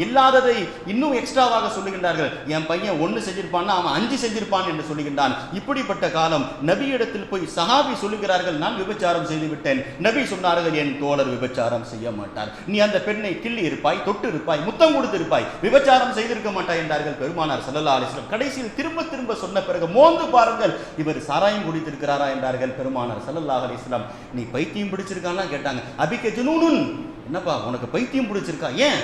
இல்லாததை இன்னும் எக்ஸ்ட்ராவாக சொல்லுகின்றார்கள். என் பையன் 1 செஞ்சிருப்பான், அவன் 5 செஞ்சிருப்பான் என்று சொல்லுகின்றான். இப்படிப்பட்ட காலம். நபியிடத்தில் போய் சஹாபி சொல்லுகிறார்கள், நான் விபச்சாரம் செய்து விட்டேன். நபி சொன்னார்கள், என் தோழர் விபச்சாரம் செய்ய மாட்டார், நீ அந்த பெண்ணை கிள்ளி இருப்பாய், தொட்டு இருப்பாய், முத்தம் கொடுத்து இருப்பாய், விபச்சாரம் செய்திருக்க மாட்டாய் என்றார்கள் பெருமானார் ஸல்லல்லாஹு அலைஹி வஸல்லம். கடைசியில் திரும்ப சொன்ன பிறகு மோந்து பாருங்கள், இவர் சாராயம் குடித்திருக்கிறாரா என்றார்கள். என்றார்கள் பெருமானார் ஸல்லல்லாஹு அலைஹி வஸல்லம். நீ பைத்தியம் பிடிச்சிருக்கான்னா கேட்டாங்க. அபிக்க ஜுனூனுன், என்னப்பா உனக்கு பைத்தியம் பிடிச்சிருக்கா? ஏன்?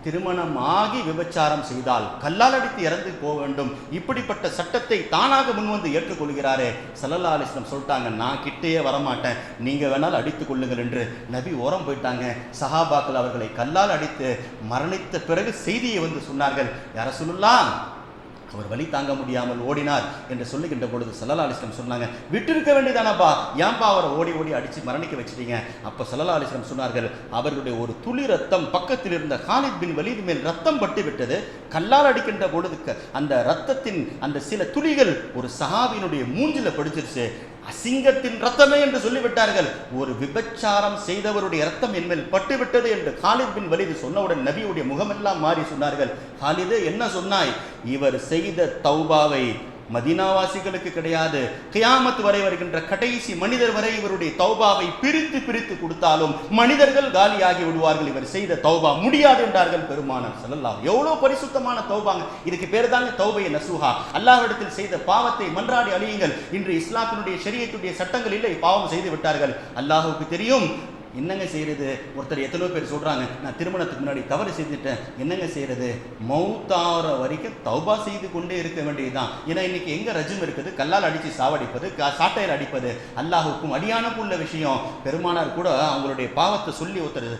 திருமணம் ஆகி விபச்சாரம் செய்தால் கல்லால் அடித்து இறந்து போக வேண்டும், இப்படிப்பட்ட சட்டத்தை தானாக முன்வந்து ஏற்றுக்கொள்கிறாரே. ஸல்லல்லாஹு அலைஹி வஸல்லம் சொல்லிட்டாங்க, நான் கிட்டேயே வரமாட்டேன், நீங்க வேணாலும் அடித்துக் கொள்ளுங்கள் என்று. நபி ஓரம் போயிட்டாங்க. சஹாபாக்கள் அவர்களை கல்லால் அடித்து மரணித்த பிறகு செய்தியை வந்து சொன்னார்கள். யா ரசூலுல்லாஹ், அவர் வலி தாங்க முடியாமல் ஓடினார் என்று சொல்லுகின்ற பொழுது ஸல்லல்லாஹு அலைஹி வஸல்லம் சொன்னாங்க, விட்டிருக்க வேண்டியதானப்பா, ஏன்பா அவரை ஓடி ஓடி அடித்து மரணிக்க வச்சிட்டீங்க? அப்போ ஸல்லல்லாஹு அலைஹி வஸல்லம் சொன்னார்கள், அவர்களுடைய ஒரு துளி ரத்தம் பக்கத்தில் இருந்த காலித் பின் வலீத் மேல் ரத்தம் பட்டு விட்டது. கல்லால் அடிக்கின்ற பொழுதுக்கு அந்த ரத்தத்தின் அந்த சில துளிகள் ஒரு சஹாபியினுடைய மூஞ்சில படிச்சிருச்சு. அசிங்கத்தின் ரத்தமே என்று சொல்லிவிட்டார்கள். ஒரு விபச்சாரம் செய்தவருடைய ரத்தம் என்மேல் பட்டுவிட்டது என்று காலித் பின் வலீத் சொன்னவுடன் நபியுடைய முகமெல்லாம் மாறி சொன்னார்கள், காலிதே என்ன சொன்னாய்? இவர் செய்த தௌபாவை மதீனாவாசிகளுக்கு கிடையாது, கியாமத் வரை வருகின்ற கடைசி மனிதர் வரை இவருடைய தௌபாவை பிரித்து பிரித்து கொடுத்தாலும் மனிதர்கள் காலியாகி விடுவார்கள், இவர் செய்த தௌபா முடியாது என்றார்கள் பெருமானார் ஸல்லல்லாஹு. எவ்வளவு பரிசுத்தமான தௌபாங்க! இதுக்கு பேர் தாங்க தௌபை நசூஹா. அல்லாஹ்விடத்தில் செய்த பாவத்தை மன்றாடி அழியுங்கள். இன்று இஸ்லாத்தினுடைய ஷரியத்துடைய சட்டங்கள் இல்லை, பாவம் செய்து விட்டார்கள். அல்லாஹ்வுக்கு தெரியும். என்னங்க செய்யறது? ஒருத்தர் எத்தனை பேர் சொல்றாங்க, நான் திருமணத்துக்கு முன்னாடி தவறு செய்துட்டேன், என்னங்க செய்யறது? மௌத்தார வரைக்கும் தௌபா செய்து கொண்டே இருக்க வேண்டியதுதான். ஏன்னா இன்னைக்கு எங்க ரஜம் இருக்குது? கல்லால் அடிச்சு சாவடிப்பது, சாட்டையில் அடிப்பது அல்லாஹுக்கும் அடியானுக்கும் உள்ள விஷயம். பெருமானார் கூட அவங்களுடைய பாவத்தை சொல்லி ஒருத்தர்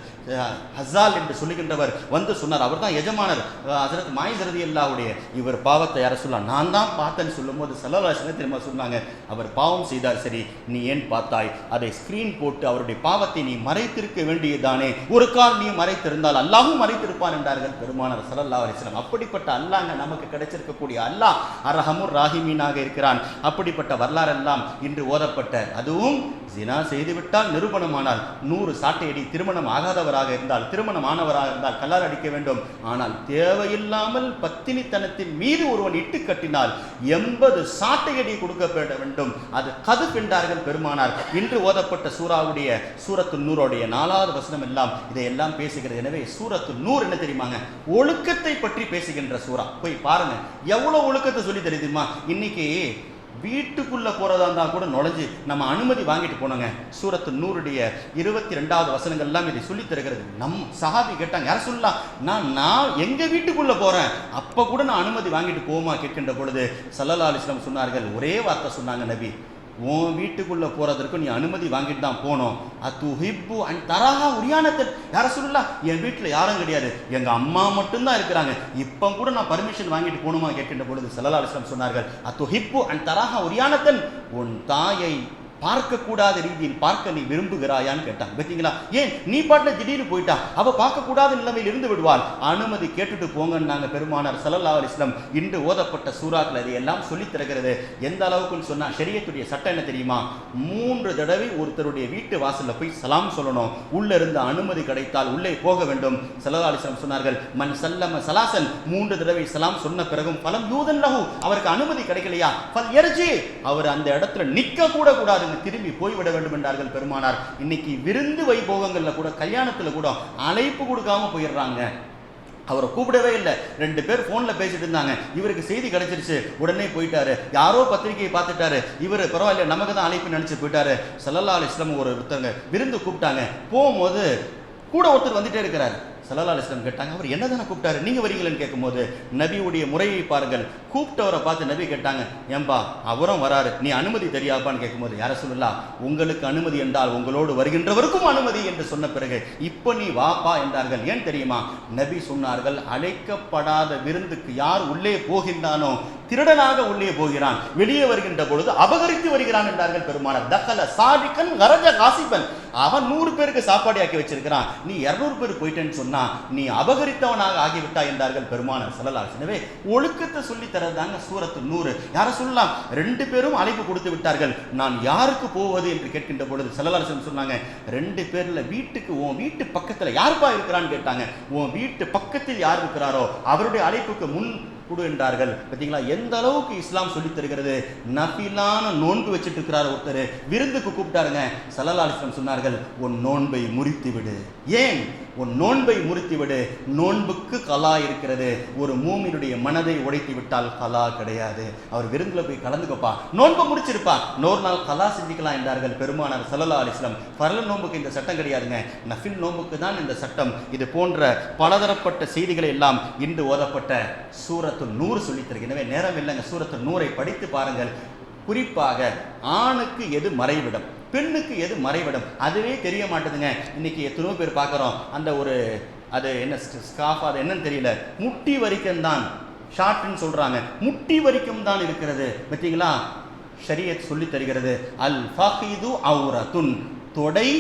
ஹஸால் என்று சொல்லுகின்றவர் வந்து சொன்னார். அவர் தான் எஜமானர் ஹஸரத் மாயிஸ் ரலியல்லாஹுடைய. இவர் பாவத்தை யார சொல்ல, நான் தான் பார்த்தேன்னு சொல்லும் போது ஸல்லல்லாஹு அலைஹி வஸல்லம் திரும்ப சொன்னாங்க, அவர் பாவம் செய்தார், சரி நீ ஏன் பார்த்தாய்? அதை ஸ்கிரீன் போட்டு அவருடைய பாவத்தை நீ மறைத்திருக்க வேண்டியதானே, ஒரு கால் நீ மறைத்திருந்தால் அல்லாஹ்வும் மறைத்திருப்பான் என்றார்கள் பெருமானார் ஸல்லல்லாஹு அலைஹி வஸல்லம். அப்படிப்பட்ட அல்லாஹ் நமக்கு கிடைச்சிருக்கக்கூடிய அல்லாஹ் அர்ஹமுர் ராஹிமீனாக இருக்கிறான். அப்படிப்பட்ட வரலாறெல்லாம் இன்று ஓதப்பட்ட, அதுவும் ஜினா செய்துவிட்டால் நிரூபணமானால் 100 சாட்டையடி, திருமணம் ஆகாதவராக இருந்தால், திருமணம் ஆனவராக இருந்தால் கல்லால் அடிக்க வேண்டும். ஆனால் தேவையில்லாமல் பத்தினித்தனத்தின் மீது ஒருவன் இட்டு கட்டினால் 80 சாட்டையடி கொடுக்கப்பட வேண்டும். அது கதுப் என்றார்கள் பெருமானார். இன்று ஓதப்பட்ட சூராவுடைய சூரத்து நூறுடைய 4வது வசனம் எல்லாம் இதையெல்லாம் பேசுகிறது. எனவே சூரத்து நூறு என்ன தெரியுமாங்க? ஒழுக்கத்தை பற்றி பேசுகின்ற சூரா. போய் பாருங்க, எவ்வளவு ஒழுக்கத்தை சொல்லி தெரியுமா. இன்னைக்கு வீட்டுக்குள்ள போறதா இருந்தா கூட நுழைஞ்சு நம்ம அனுமதி வாங்கிட்டு போனோங்க. சூரத்து நூறுடைய 22வது வசனங்கள் எல்லாம் இதை சொல்லி தருகிறது. நம் சஹாபி கேட்டாங்க, யார சொல்லலாம், நான் எங்க வீட்டுக்குள்ள போறேன், அப்ப கூட நான் அனுமதி வாங்கிட்டு போமா கேட்கின்ற பொழுது ஸல்லல்லாஹு அலைஹி வஸல்லம் சொன்னார்கள், ஒரே வார்த்தை சொன்னாங்க நபி, உன் வீட்டுக்குள்ள போறதற்கு நீ அனுமதி வாங்கிட்டு தான் போனோம். அதுஹிப்பு அன் தராஹா உரியானத்தன், யார சொல்லலாம், என் வீட்டில் யாரும் கிடையாது, எங்க அம்மா மட்டும்தான் இருக்கிறாங்க, இப்போ கூட நான் பர்மிஷன் வாங்கிட்டு போகணுமா கேட்கின்ற பொழுது ஸல்லல்லாஹு அலைஹி வஸல்லம் சொன்னார்கள், அதுஹிப்பு அன் தராஹா உரியானத்தன், உன் தாயை பார்க்கக்கூடாத ரீதியில் பார்க்க நீ விரும்புகிறாயான்னு கேட்டாங்க. பார்த்தீங்களா? ஏன் நீ பாட்டில் திடீர்னு போயிட்டா, அவ பார்க்கக்கூடாத நிலைமையில் இருந்து விடுவாள், அனுமதி கேட்டுட்டு போங்கன்னாங்க பெருமானார் ஸல்லல்லாஹு அலைஹி வஸல்லம். இன்று ஓதப்பட்ட சூறாக்கள் அதை எல்லாம் சொல்லித் தருகிறது. எந்த அளவுக்குன்னு சொன்னா, ஷரியத்துடைய சட்டம் என்ன தெரியுமா? 3 தடவை ஒருத்தருடைய வீட்டு வாசல்ல போய் சலாம் சொல்லணும். உள்ள இருந்து அனுமதி கிடைத்தால் உள்ளே போக வேண்டும். ஸல்லல்லாஹு அலைஹி வஸல்லம் சொன்னார்கள், மன் சல்லம சலாசன், 3 தடவை சலாம் சொன்ன பிறகும் பலம் யூதன் லஹு, அவருக்கு அனுமதி கிடைக்கலையா, ஃபல் யர்ஜி, அவர் அந்த இடத்துல நிக்க கூட கூடாது, திரும்பி போய்விட வேண்டும் என்றார்கள் பெருமானார். இன்னைக்கு விருந்து வைபோகங்கள்ல கூட, கல்யாணத்துல கூட அழைப்பு கொடுக்காம போயிடுறாங்க. அவரை கூப்பிடவே இல்லை. 2 பேர் போன்ல பேசிட்டு இருந்தாங்க, இவருக்கு செய்தி கிடைச்சிருச்சு, உடனே போயிட்டாரு. யாரோ பத்திரிகையை பார்த்துட்டாரு, இவர் பரவாயில்ல நமக்கு தான் அழைப்பு நினைச்சு போயிட்டாரு. ஸல்லல்லாஹு அலைஹி வஸல்லம் ஒருத்தங்க விருந்து கூப்பிட்டாங்க, போகும்போது கூட ஒருத்தர் வந்துட்டே இருக்கிறார். ஸல்லல்லாஹு அலைஹி வஸல்லம் கேட்டாங்க, அவர் என்ன தானே கூப்பிட்டாரு, நீங்க வரீங்களன்னு கேட்கும்போது நபியுடைய முறையை பாருங்கள். கூப்பிட்டவரை பார்த்து நபி கேட்டாங்க, ஏன்பா அவரும் வராரு, நீ அனுமதி தெரியாப்பான்னு கேட்கும்போது, யார சொல்லலாம், உங்களுக்கு அனுமதி என்றால் உங்களோடு வருகின்றவருக்கும் அனுமதி என்று சொன்ன பிறகு இப்போ நீ வாப்பா என்றார்கள். ஏன் தெரியுமா? நபி சொன்னார்கள், அழைக்கப்படாத விருந்துக்கு யார் உள்ளே போகின்றானோ திருடனாக உள்ளே போகிறான், வெளியே வருகின்ற பொழுது அபகரித்து வருகிறான் என்றார்கள் பெருமானார். தகல சாதிக்கன் கரஜ காசிபன், அவன் 100 பேருக்கு சாப்பாடு ஆக்கி வச்சிருக்கிறான், நீ 200 பேர் போயிட்டேன்னு சொன்னா நீ அபகரித்தவனாக ஆகிவிட்டாய் என்றார்கள் பெருமானார் ஸல்லல்லாஹு அலைஹி வஸல்லம். எனவே ஒழுக்கத்தை சொல்லி தரதாங்க சூரத்து நூறு. யார சொல்லலாம், 2 பேரும் அழைப்பு கொடுத்து விட்டார்கள், நான் யாருக்கு போவது என்று கேட்கின்ற பொழுது ஸல்லல்லாஹு அலைஹி வஸல்லம் சொன்னாங்க, 2 பேர்ல வீட்டுக்கு, உன் வீட்டு பக்கத்துல யாருப்பா இருக்கிறான்னு கேட்டாங்க. உன் வீட்டு பக்கத்தில் யார் இருக்கிறாரோ அவருடைய அழைப்புக்கு முன் கொடு என்றார்கள். பார்த்தீங்களா எந்த அளவுக்கு இஸ்லாம் சொல்லி தருகிறது. நஃபிலான நோன்பு வச்சுட்டு இருக்கிறார் ஒருத்தர், விருந்துக்கு கூப்பிட்டாருங்க. ஸல்லல்லாஹு அலைஹி வஸல்லம் சொன்னார்கள், உன் நோன்பை முறித்து விடு. ஏன்? உன் நோன்பை முறித்துவிடு, நோன்புக்கு கலா இருக்கிறது. ஒரு மூமினுடைய மனதை உடைத்து விட்டால் கலா கிடையாது. அவர் விருந்துல போய் கலந்துக்கப்பா, நோன்பை முடிச்சிருப்பா, இன்னொரு நாள் கலா செஞ்சுக்கலாம் என்றார்கள் பெருமானார் ஸல்லல்லாஹு அலைஹி வஸல்லம். பரல நோன்புக்கு இந்த சட்டம் கிடையாதுங்க, நஃபில் நோன்புக்கு தான் இந்த சட்டம். இது போன்ற பலதரப்பட்ட செய்திகளை எல்லாம் இன்று ஓதப்பட்ட சூரத்துன் நூர் சொல்லித் தருகிறது. எனவே நேரம் இல்லைங்க, சூரத்துன் நூரை படித்து பாருங்கள். குறிப்பாக ஆணுக்கு எது மறைவிடம், பெண்ணுக்கு எது மறைவிடம், அதுவே தெரிய மாட்டேதுங்க. இன்னைக்கு எத்தனையோ பேர் பார்க்குறோம், அந்த ஒரு அது என்ன ஸ்காஃப், அது என்னன்னு தெரியல, முட்டி வரைக்கும் தான் ஷார்ட்னு சொல்றாங்க, முட்டி வரைக்கும் தான் இருக்கிறது. பார்த்தீங்களா, ஷரியத் சொல்லி தருகிறது அல் ஃபஹீது அவுரத்துன், தொடை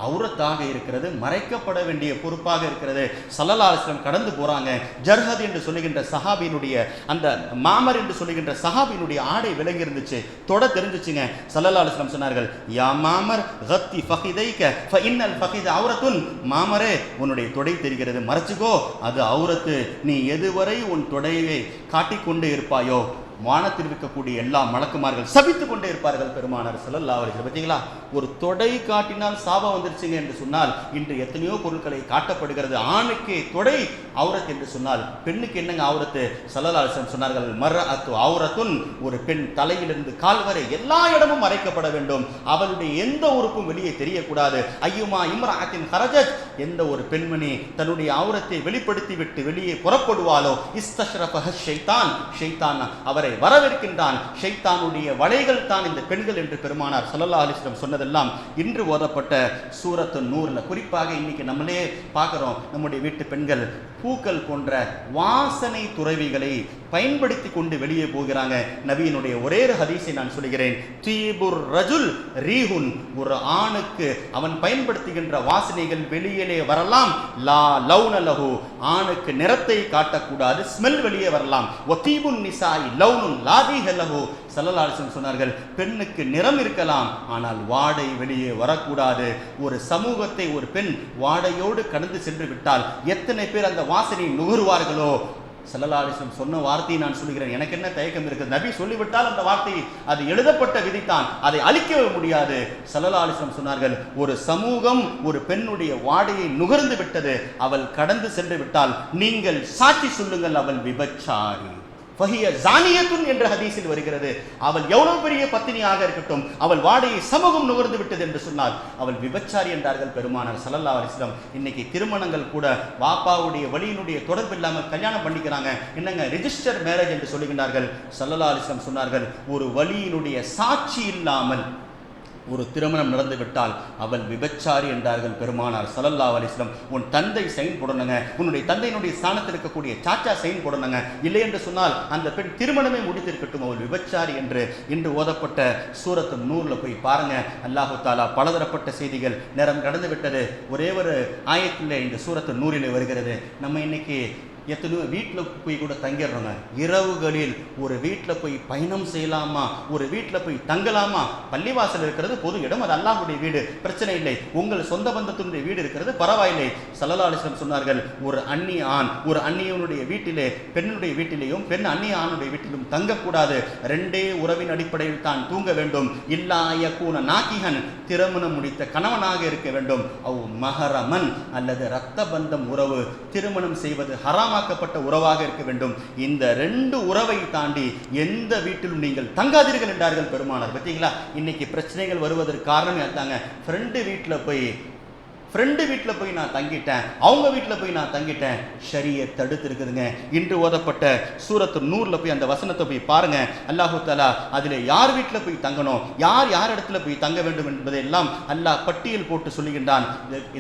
அவுரத்தாக இருக்கிறது, மறைக்கப்பட வேண்டிய பொறுப்பாக இருக்கிறது. ஸல்லல்லாஹு அலைஹி வஸல்லம் கடந்து போறாங்க, ஜர்ஹத் என்று சொல்லுகின்ற சஹாபியினுடைய, அந்த மாமர் என்று சொல்லுகின்ற சஹாபியினுடைய ஆடை விலகி இருந்துச்சு, தொட தெரிஞ்சிச்சுங்க. ஸல்லல்லாஹு அலைஹி வஸல்லம் சொன்னார்கள், யா மாமர் கத்தி ஃபஹிதைக ஃபஇன்னல் ஃபஹித அவுரத்துன், மாமரே உன்னுடைய தொடை தெரிகிறது, மறைச்சுக்கோ, அது அவுரத்து. நீ எதுவரை உன் தொடையை காட்டிக்கொண்டே இருப்பாயோ வானத்தில் இருக்கக்கூடிய எல்லா மலக்குமார்கள் சபித்துக் கொண்டே இருப்பார்கள். பெருமானார் ஸல்லல்லாஹு அலைஹி வஸல்லம். பார்த்தீங்களா, ஒரு தொடை காட்டினால் சாபம் வந்துருச்சுங்க என்று சொன்னால் இன்று எத்தனையோ பொருட்களை காட்டப்படுகிறது. ஆணுக்கு தொடை அவுரத் என்று சொன்னால் பெண்ணுக்கு என்னங்க அவுரத்து? ஸல்லல்லாஹு அலைஹி வஸல்லம் சொன்னார்கள், மர்அத்து அவுரத்துன், ஒரு பெண் தலையிலிருந்து கால் வரை எல்லா இடமும் மறைக்கப்பட வேண்டும், அவளுடைய எந்த உறுப்பும் வெளியே தெரியக்கூடாது. ஐயுமா இம்ரஅத்தின் ஹரஜத், எந்த ஒரு பெண்மணி தன்னுடைய அவுரத்தை வெளிப்படுத்தி விட்டு வெளியே புறப்படுவாளோ இஸ்தஷ்ரஃபஹ ஷைத்தான், ஷைத்தான் அவரை வரவேற்கின்றான். ஷைத்தானுடைய வலைகள் தான் இந்த பெண்கள் என்று பெருமானார் ஸல்லல்லாஹு அலைஹி வஸல்லம் சொன்னதெல்லாம் இன்று ஓதப்பட்ட சூரத்துன் நூர்ல. குறிப்பாக இன்னைக்கு நம்மளே பார்க்கிறோம், நம்முடைய வீட்டு பெண்கள் பூக்கள் போன்ற வாசனை துறவிகளை பயன்படுத்தி கொண்டு வெளியே போகிறாங்க. நபியினுடைய ஒரே ஹதீஸை நான் சொல்கிறேன், தீபுர் ரஜுல் ரீஹுன், ஒரு ஆணுக்கு அவன் பயன்படுத்துகின்ற வாசனைகள் வெளியிலே வரலாம், லா லௌன லஹு, ஆணுக்கு நிறத்தை காட்டக்கூடாது, ஸ்மெல் வெளியே வரலாம். வதீபுன் நிசாய் லௌனுன் லா ரீஹ லஹு, ஸல்லல்லாஹு அலைஹி வஸல்லம் சொன்னார்கள், பெண்ணுக்கு நிறம் இருக்கலாம் ஆனால் வாடை வெளியே வரக்கூடாது. ஒரு சமூகத்தை ஒரு பெண் வாடையோடு கடந்து சென்று விட்டால் எத்தனை பேர் அந்த வாசனையை நுகருவார்களோ? ஸல்லல்லாஹு அலைஹி வஸல்லம் சொன்ன வார்த்தையை நான் சொல்கிறேன், எனக்கு என்ன தயக்கம் இருக்குது? நபி சொல்லிவிட்டால் அந்த வார்த்தை அது எழுதப்பட்ட விதித்தான், அதை அழிக்கவே முடியாது. ஸல்லல்லாஹு அலைஹி வஸல்லம் சொன்னார்கள், ஒரு சமூகம் ஒரு பெண்ணுடைய வாடையை நுகர்ந்து விட்டது, அவள் கடந்து சென்று விட்டால் நீங்கள் சாட்சி சொல்லுங்கள், அவள் விபச்சாரி. ஃபஹிய ஜானியத்துன் என்ற ஹதீஸில் வருகிறது. அவள் எவ்வளவு பெரிய பத்தினியாக இருக்கட்டும், அவள் வாடையை சமூகம் நுகர்ந்து விட்டது என்று சொன்னால் அவள் விபச்சாரி என்றார்கள் பெருமானார் ஸல்லல்லாஹு அலைஹி வஸல்லம். இன்னைக்கு திருமணங்கள் கூட வாப்பாவுடைய வழியினுடைய தொடர்பு இல்லாமல் கல்யாணம் பண்ணிக்கிறாங்க. என்னங்க ரிஜிஸ்டர் மேரேஜ் என்று சொல்லுகின்றார்கள். ஸல்லல்லாஹு அலைஹி வஸல்லம் சொன்னார்கள், ஒரு வழியினுடைய சாட்சி இல்லாமல் ஒரு திருமணம் நடந்து விட்டால் அவள் விபச்சாரி என்றார்கள் பெருமானார் ஸல்லல்லாஹு அலைஹி வஸல்லம். உன் தந்தை சைன் போடணுங்க, உன்னுடைய தந்தையினுடைய ஸ்தானத்தில் இருக்கக்கூடிய சாச்சா சைன் போடணுங்க, இல்லை என்று சொன்னால் அந்த பெண் திருமணமே முடித்திருக்கட்டும், அவள் விபச்சாரி என்று இன்று ஓதப்பட்ட சூரத்து நூர்ல போய் பாருங்க. அல்லாஹு தாலா பலதரப்பட்ட செய்திகள், நேரம் கடந்து விட்டது, ஒரே ஒரு ஆயத்தில் இந்த சூரத்து நூறில் வருகிறது. நம்ம இன்னைக்கு எத்தனையோ வீட்டில் போய் கூட தங்கிடுறோங்க. இரவுகளில் ஒரு வீட்டில் போய் பயணம் செய்யலாமா, ஒரு வீட்டில் போய் தங்கலாமா? பள்ளிவாசல் இருக்கிறது பொது இடம், அது அல்லாஹ்வுடைய வீடு, பிரச்சனை இல்லை. உங்கள் சொந்த பந்தத்தினுடைய வீடு இருக்கிறது, பரவாயில்லை. ஸல்லல்லாஹு அலைஹி வஸல்லம் சொன்னார்கள், ஒரு அந்நிய ஆண் ஒரு அந்நியனுடைய வீட்டிலே, பெண்ணுடைய வீட்டிலேயும் பெண் அந்நிய ஆணுடைய வீட்டிலும் தங்கக்கூடாது. ரெண்டே உறவின் அடிப்படையில் தான் தூங்க வேண்டும். இல்லா யகூன நாகிஹன், திருமணம் முடித்த கணவனாக இருக்க வேண்டும். அவ் மஹரமன், அல்லது இரத்த பந்தம் உறவு, திருமணம் செய்வது ஹராம் ப்பட்ட உறவாக இருக்க வேண்டும். இந்த ரெண்டு உறவை தாண்டி எந்த வீட்டிலும் நீங்கள் தங்காதீர்கள் என்றார்கள் பெருமானார். பார்த்தீங்களா, இன்னைக்கு பிரச்சனைகள் வருவதற்கு காரணமே அதாங்க. ஃப்ரெண்டு வீட்டில் போய் நான் தங்கிட்டேன், அவங்க வீட்டில் போய் நான் தங்கிட்டேன், ஷரியத் தடுத்து இருக்குதுங்க. இன்று ஓதப்பட்ட சூரத்து நூர்ல போய் அந்த வசனத்தை போய் பாருங்க. அல்லாஹு தஆலா அதில் யார் வீட்டில் போய் தங்கணும், யார் யார் இடத்துல போய் தங்க வேண்டும் என்பதையெல்லாம் அல்லாஹ் பட்டியல் போட்டு சொல்லுகின்றான்.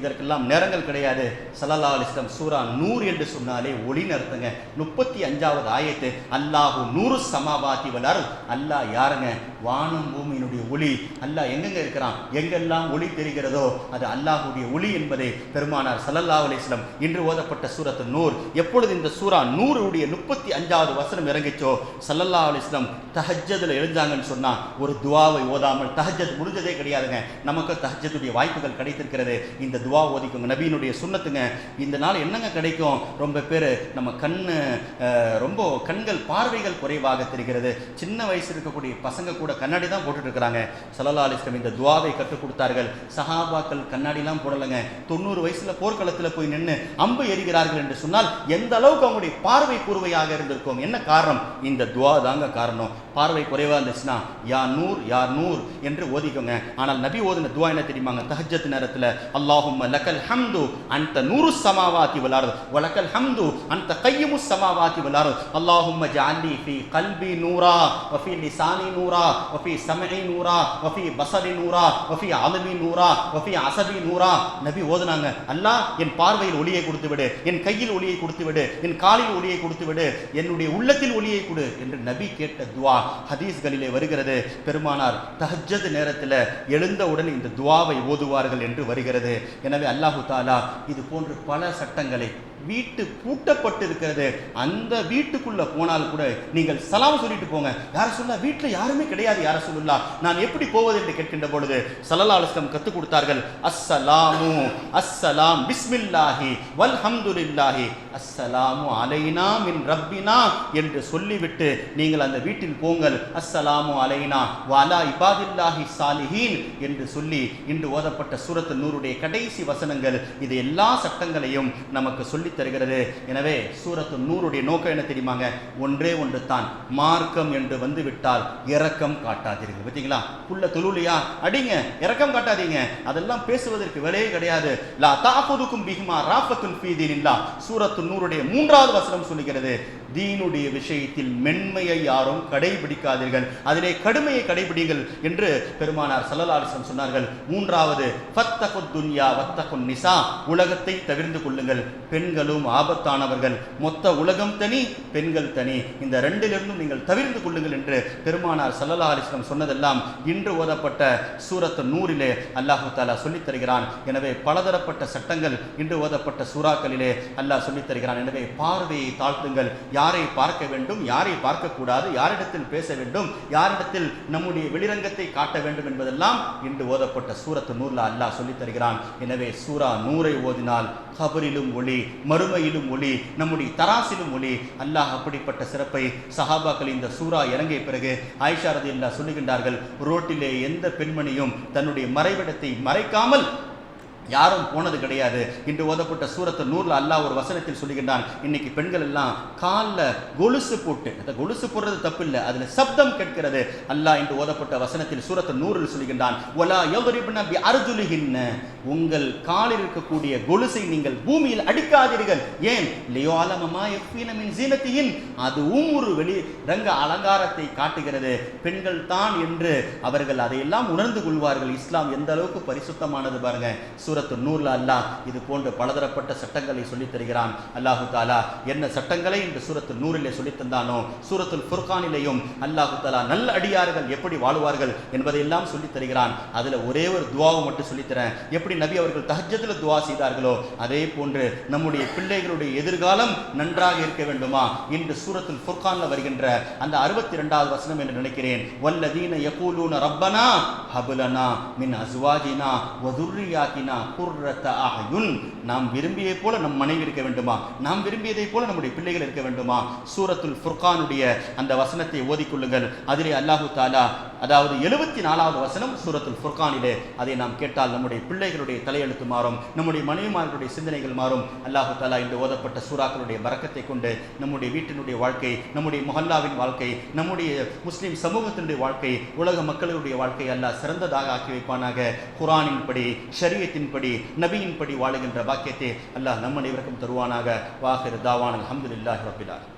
இதற்கெல்லாம் நேரங்கள் கிடையாது. ஸல்லல்லாஹு அலைஹி வஸல்லம் சூரா நூர் என்று சொன்னாலே ஒளின்னு அர்த்தங்க. 35வது ஆயத்து, அல்லாஹு நூறு சமாவாதி வல் அர்த், அல்லாஹ் யாருங்க? வானம் பூமியினுடைய ஒளி. அல்லாஹ் எங்கெங்க இருக்கிறான்? எங்கெல்லாம் ஒளி தெரிகிறதோ அது அல்லாஹ்வுடைய ஒளி என்பதை பெருமானார் ஸல்லல்லாஹு அலைஹி வஸல்லம் இன்று ஓதப்பட்ட சூரத்து நூர். எப்பொழுது இந்த சூரா நூருடைய 35வது வசனம் இறங்கிச்சோ, ஸல்லல்லாஹு அலைஹி வஸல்லம் தஹஜ்ஜுதுல எழுந்தாங்கன்னு சொன்னா ஒரு துஆவை ஓதாமல் தஹஜ்ஜத் முடிஞ்சதே கிடையாதுங்க. நமக்கு தஹஜ்ஜுடைய வாய்ப்புகள் கிடைத்திருக்கிறது. இந்த துஆ ஓதிக்கோங்க, நபியினுடைய சுன்னத்துங்க. இந்த நாள் என்னங்க கிடைக்கும்? ரொம்ப பேர் நம்ம ரொம்ப கண்கள் பார்வைகள் குறைவாக தெரிகிறது. சின்ன வயசு இருக்கக்கூடிய பசங்க கூட கண்ணாடி தான் போட்டுட்டு இருக்கிறாங்க. ஸல்லல்லாஹு அலைஹி வஸல்லம் இந்த துஆவை கற்றுக் கொடுத்தார்கள். சஹாபாக்கள் கண்ணாடிலாம் போடல, சொல்லுங்க. 90 வயசுல போர்க்களத்தில் போய் நின்று அம்பு எறிகிறார்கள் என்று சொன்னால் எந்த அளவுக்கு அவங்களுடைய பார்வை கூர்வையாக இருந்திருக்கும். என்ன காரணம்? இந்த துவா தாங்க காரணம். பார்வை குறைவா இருந்துச்சுன்னா யா நூர் யா நூர் என்று ஓதிக்கோங்க. ஆனால் நபி ஓதின துவா என்ன தெரியுமாங்க? தஹஜ்ஜத் நேரத்தில் அல்லாஹும்ம லக்கல் ஹம்து அன்த நூரு ஸமாவாதி வல் அர்த் வ லக்கல் ஹம்து அன்த கையிமுஸ் ஸமாவாதி வல் அர்த் அல்லாஹும்ம ஜஅல்னி ஃபீ கல்பி நூரா வ ஃபீ லிசானி நூரா வ ஃபீ ஸம்இ நூரா வ ஃபீ பஸரி நூரா வ ஃபீ அலமி நூரா வ ஃபீ அஸபி நூரா. நபி ஓதுனாங்க, அல்லாஹ் என் பார்வையில் ஒளியை கொடுத்து விடு, என் கையில் ஒளியை கொடுத்து விடு, என் காலில் ஒளியை கொடுத்து விடு, என்னுடைய உள்ளத்தில் ஒளியை கொடு என்று நபி கேட்ட துவா ஹதீஸ்களிலே வருகிறது. பெருமானார் தஹஜ்ஜத் நேரத்தில் எழுந்தவுடன் இந்த துவாவை ஓதுவார்கள் என்று வருகிறது. எனவே அல்லாஹு தாலா இது போன்று பல சட்டங்களை, வீட்டு பூட்டப்பட்டு இருக்கிறது, அந்த வீட்டுக்குள்ள போனால் கூட நீங்கள் சலாம் சொல்லிட்டு போங்க. யார சொல்ல வீட்டில் யாருமே கிடையாது, யார சொல்லுல்லா நான் எப்படி போவது என்று கேட்கின்ற பொழுது ஸல்லல்லாஹு அலைஹி வஸல்லம் கற்றுக் கொடுத்தார்கள், அஸ்ஸலாமு அஸ்ஸலாம் பிஸ்மில்லாஹி வல்ஹம்துலில்லாஹி அஸ்ஸலாமு அலைனா மின் ரப்பினா என்று சொல்லிவிட்டு நீங்கள் அந்த வீட்டில் போங்கள். அஸ்ஸலாமு அலைனா வஅலா இபாதில்லாஹி சாலிஹீன் என்று சொல்லி இன்று ஓதப்பட்ட சூரத்து நூருடைய கடைசி வசனங்கள் இது எல்லா சட்டங்களையும் நமக்கு சொல்லி தருகிறது. எனவே சூரத்து நூருடைய நோக்கம் என்ன தெரியுமாங்க? ஒன்றே ஒன்று தான், மார்க்கம் என்று வந்து விட்டால் இரக்கம் காட்டாதீர்கள். பார்த்தீங்களா? புள்ள தொழுலியா அடிங்க, இரக்கம் காட்டாதீங்க, அதெல்லாம் பேசுவதற்கு வேலையே கிடையாது. லா தாகுதுக்கும் பிஹிமா ராஃபத்துன் ஃபீ தீனில்லாஹ் சூரத்து நூருடைய 3வது வசனம் சொல்லுகிறது, தீனுடைய விஷயத்தில் மென்மையை யாரும் கடைபிடிக்காதீர்கள், அதிலே கடுமையை கடைபிடிங்கள் என்று பெருமானார் ஸல்லல்லாஹு அலைஹி வஸல்லம் சொன்னார்கள். 3வது ஃபத்தகுத் துன்யா வத்தகுன் நிசா உலகத்தை தவிர்ந்து கொள்ளுங்கள், பெண்களும் ஆபத்தானவர்கள், மொத்த உலகம் தனி பெண்கள் தனி, இந்த ரெண்டிலிருந்தும் நீங்கள் தவிர்ந்து கொள்ளுங்கள் என்று பெருமானார் ஸல்லல்லாஹு அலைஹி வஸல்லம் சொன்னதெல்லாம் இன்று ஓதப்பட்ட சூரத்து நூரிலே அல்லாஹு தஆலா சொல்லித் தருகிறான். எனவே பலதரப்பட்ட சட்டங்கள் இன்று ஓதப்பட்ட சூறாக்களிலே அல்லாஹ் சொல்லித் தருகிறான். எனவே பார்வையை தாழ்த்துங்கள், யாரை பார்க்க வேண்டும், யாரை பார்க்கக்கூடாது, யாரிடத்தில் பேச வேண்டும், யாரிடத்தில் நம்முடைய வெளிரங்கத்தை காட்ட வேண்டும் என்பதெல்லாம் இன்று ஓதப்பட்ட சூரத்து நூர்ல அல்லாஹ் சொல்லித் தருகிறான். எனவே சூரா நூரை ஓதினால் கபரிலும் ஒளி, மறுமையிலும் ஒளி, நம்முடைய தராசிலும் ஒளி. அல்லாஹ் அப்படிப்பட்ட சிறப்பை சஹாபாக்கள் இந்த சூரா இறங்கிய பிறகு ஆயிஷா ரலியல்லாஹு சொல்லுகின்றார்கள், ரோட்டிலே எந்த பெண்மணியும் தன்னுடைய மறைவிடத்தை மறைக்காமல் யாரும் போனது கிடையாது. இன்று ஓதப்பட்ட சூரத்து நூர்ல அல்லாஹ் ஒரு வசனத்தில் சொல்லுகின்றான், இன்னைக்கு பெண்கள் எல்லாம் காலில் கொலுசு போட்டு, அந்த கொலுசு போடுறது தப்பு இல்லை, அதுல சப்தம் கேட்கிறது. அல்லாஹ் இன்று ஓதப்பட்ட வசனத்தில் சூரத்து நூரில் சொல்லுகின்றான், வலா யضربن بأرجلهن உங்கள் காலில் இருக்கக்கூடிய கொலுசை நீங்கள் பூமியில் அடிக்காதீர்கள். ஏன்? லியஅலம மா யக்ஃபீன மின் ஸீனத்திஹின் அதுவும் ஒரு வெளிரங்க அலங்காரத்தை காட்டுகிறது. பெண்கள் தான் என்று அவர்கள் அதையெல்லாம் உணர்ந்து கொள்வார்கள். இஸ்லாம் எந்த அளவுக்கு பரிசுத்தமானது பாருங்க. சூரத்து நூர்ல அல்லாஹ் இது போன்ற பலதரப்பட்ட சட்டங்களை சொல்லித் தருகிறான். அல்லாஹு தாலா என்ன சட்டங்களை இந்த சூரத்து நூரிலே சொல்லித் தந்தானோ சூரத்துல் ஃபுர்கானிலேயும் அல்லாஹு தாலா நல்ல அடியார்கள் எப்படி வாழுவார்கள் என்பதையெல்லாம் சொல்லித் தருகிறான். அதுல ஒரே ஒரு துவாவை மட்டும் சொல்லித்தரேன். எப்படி நபி அவர்கள் தஹஜ்ஜத்தில் துவா செய்தார்களோ அதே போன்று நம்முடைய பிள்ளைகளுடைய எதிர்காலம் நன்றாக இருக்க வேண்டுமா? இன்று சூரத்துல் ஃபுர்கான்ல வருகின்ற அந்த 62வது வசனம் என்று நினைக்கிறேன், வல்லதீன யகூலூன ரப்பனா ஹப்லனா மின் அஸ்வாஜினா வ துர்ரியாத்தினா குர்ரத அஹ்யுன் நாம் விரும்பியதை போல நம் மனைவி இருக்க வேண்டுமா? நாம் விரும்பியதை போல நம்முடைய பிள்ளைகள் இருக்க வேண்டுமா? சூரத்துல் ஃபுர்கானுடைய அந்த வசனத்தை ஓதிக்கொள்ளுங்கள். அதிலே அல்லாஹு தாலா அதாவது 74வது வசனம் சூரத்துல் ஃபுர்கானிலே அதை நாம் கேட்டால் நம்முடைய பிள்ளைகளுடைய தலையெழுத்து மாறும், நம்முடைய மனைவிமார்களுடைய சிந்தனைகள் மாறும். அல்லாஹு தாலா இந்த ஓதப்பட்ட சூறாக்களுடைய பரக்கத்தை கொண்டு நம்முடைய வீட்டினுடைய வாழ்க்கை, நம்முடைய முஹல்லாவின் வாழ்க்கை, நம்முடைய முஸ்லிம் சமூகத்தினுடைய வாழ்க்கை, உலக மக்களுடைய வாழ்க்கை அல்லாஹ் சிறந்ததாக ஆக்கி வைப்பானாக. குர்ஆனின் படி, ஷரியத்தின் படி, நபியின் படி வாழுகின்ற பாக்கியத்தை அல்லாஹ் நம் அனைவருக்கும் தருவானாக. வாஹிர் தாவான் அல்ஹம்துலில்லாஹி ரப்பில் ஆலமீன்.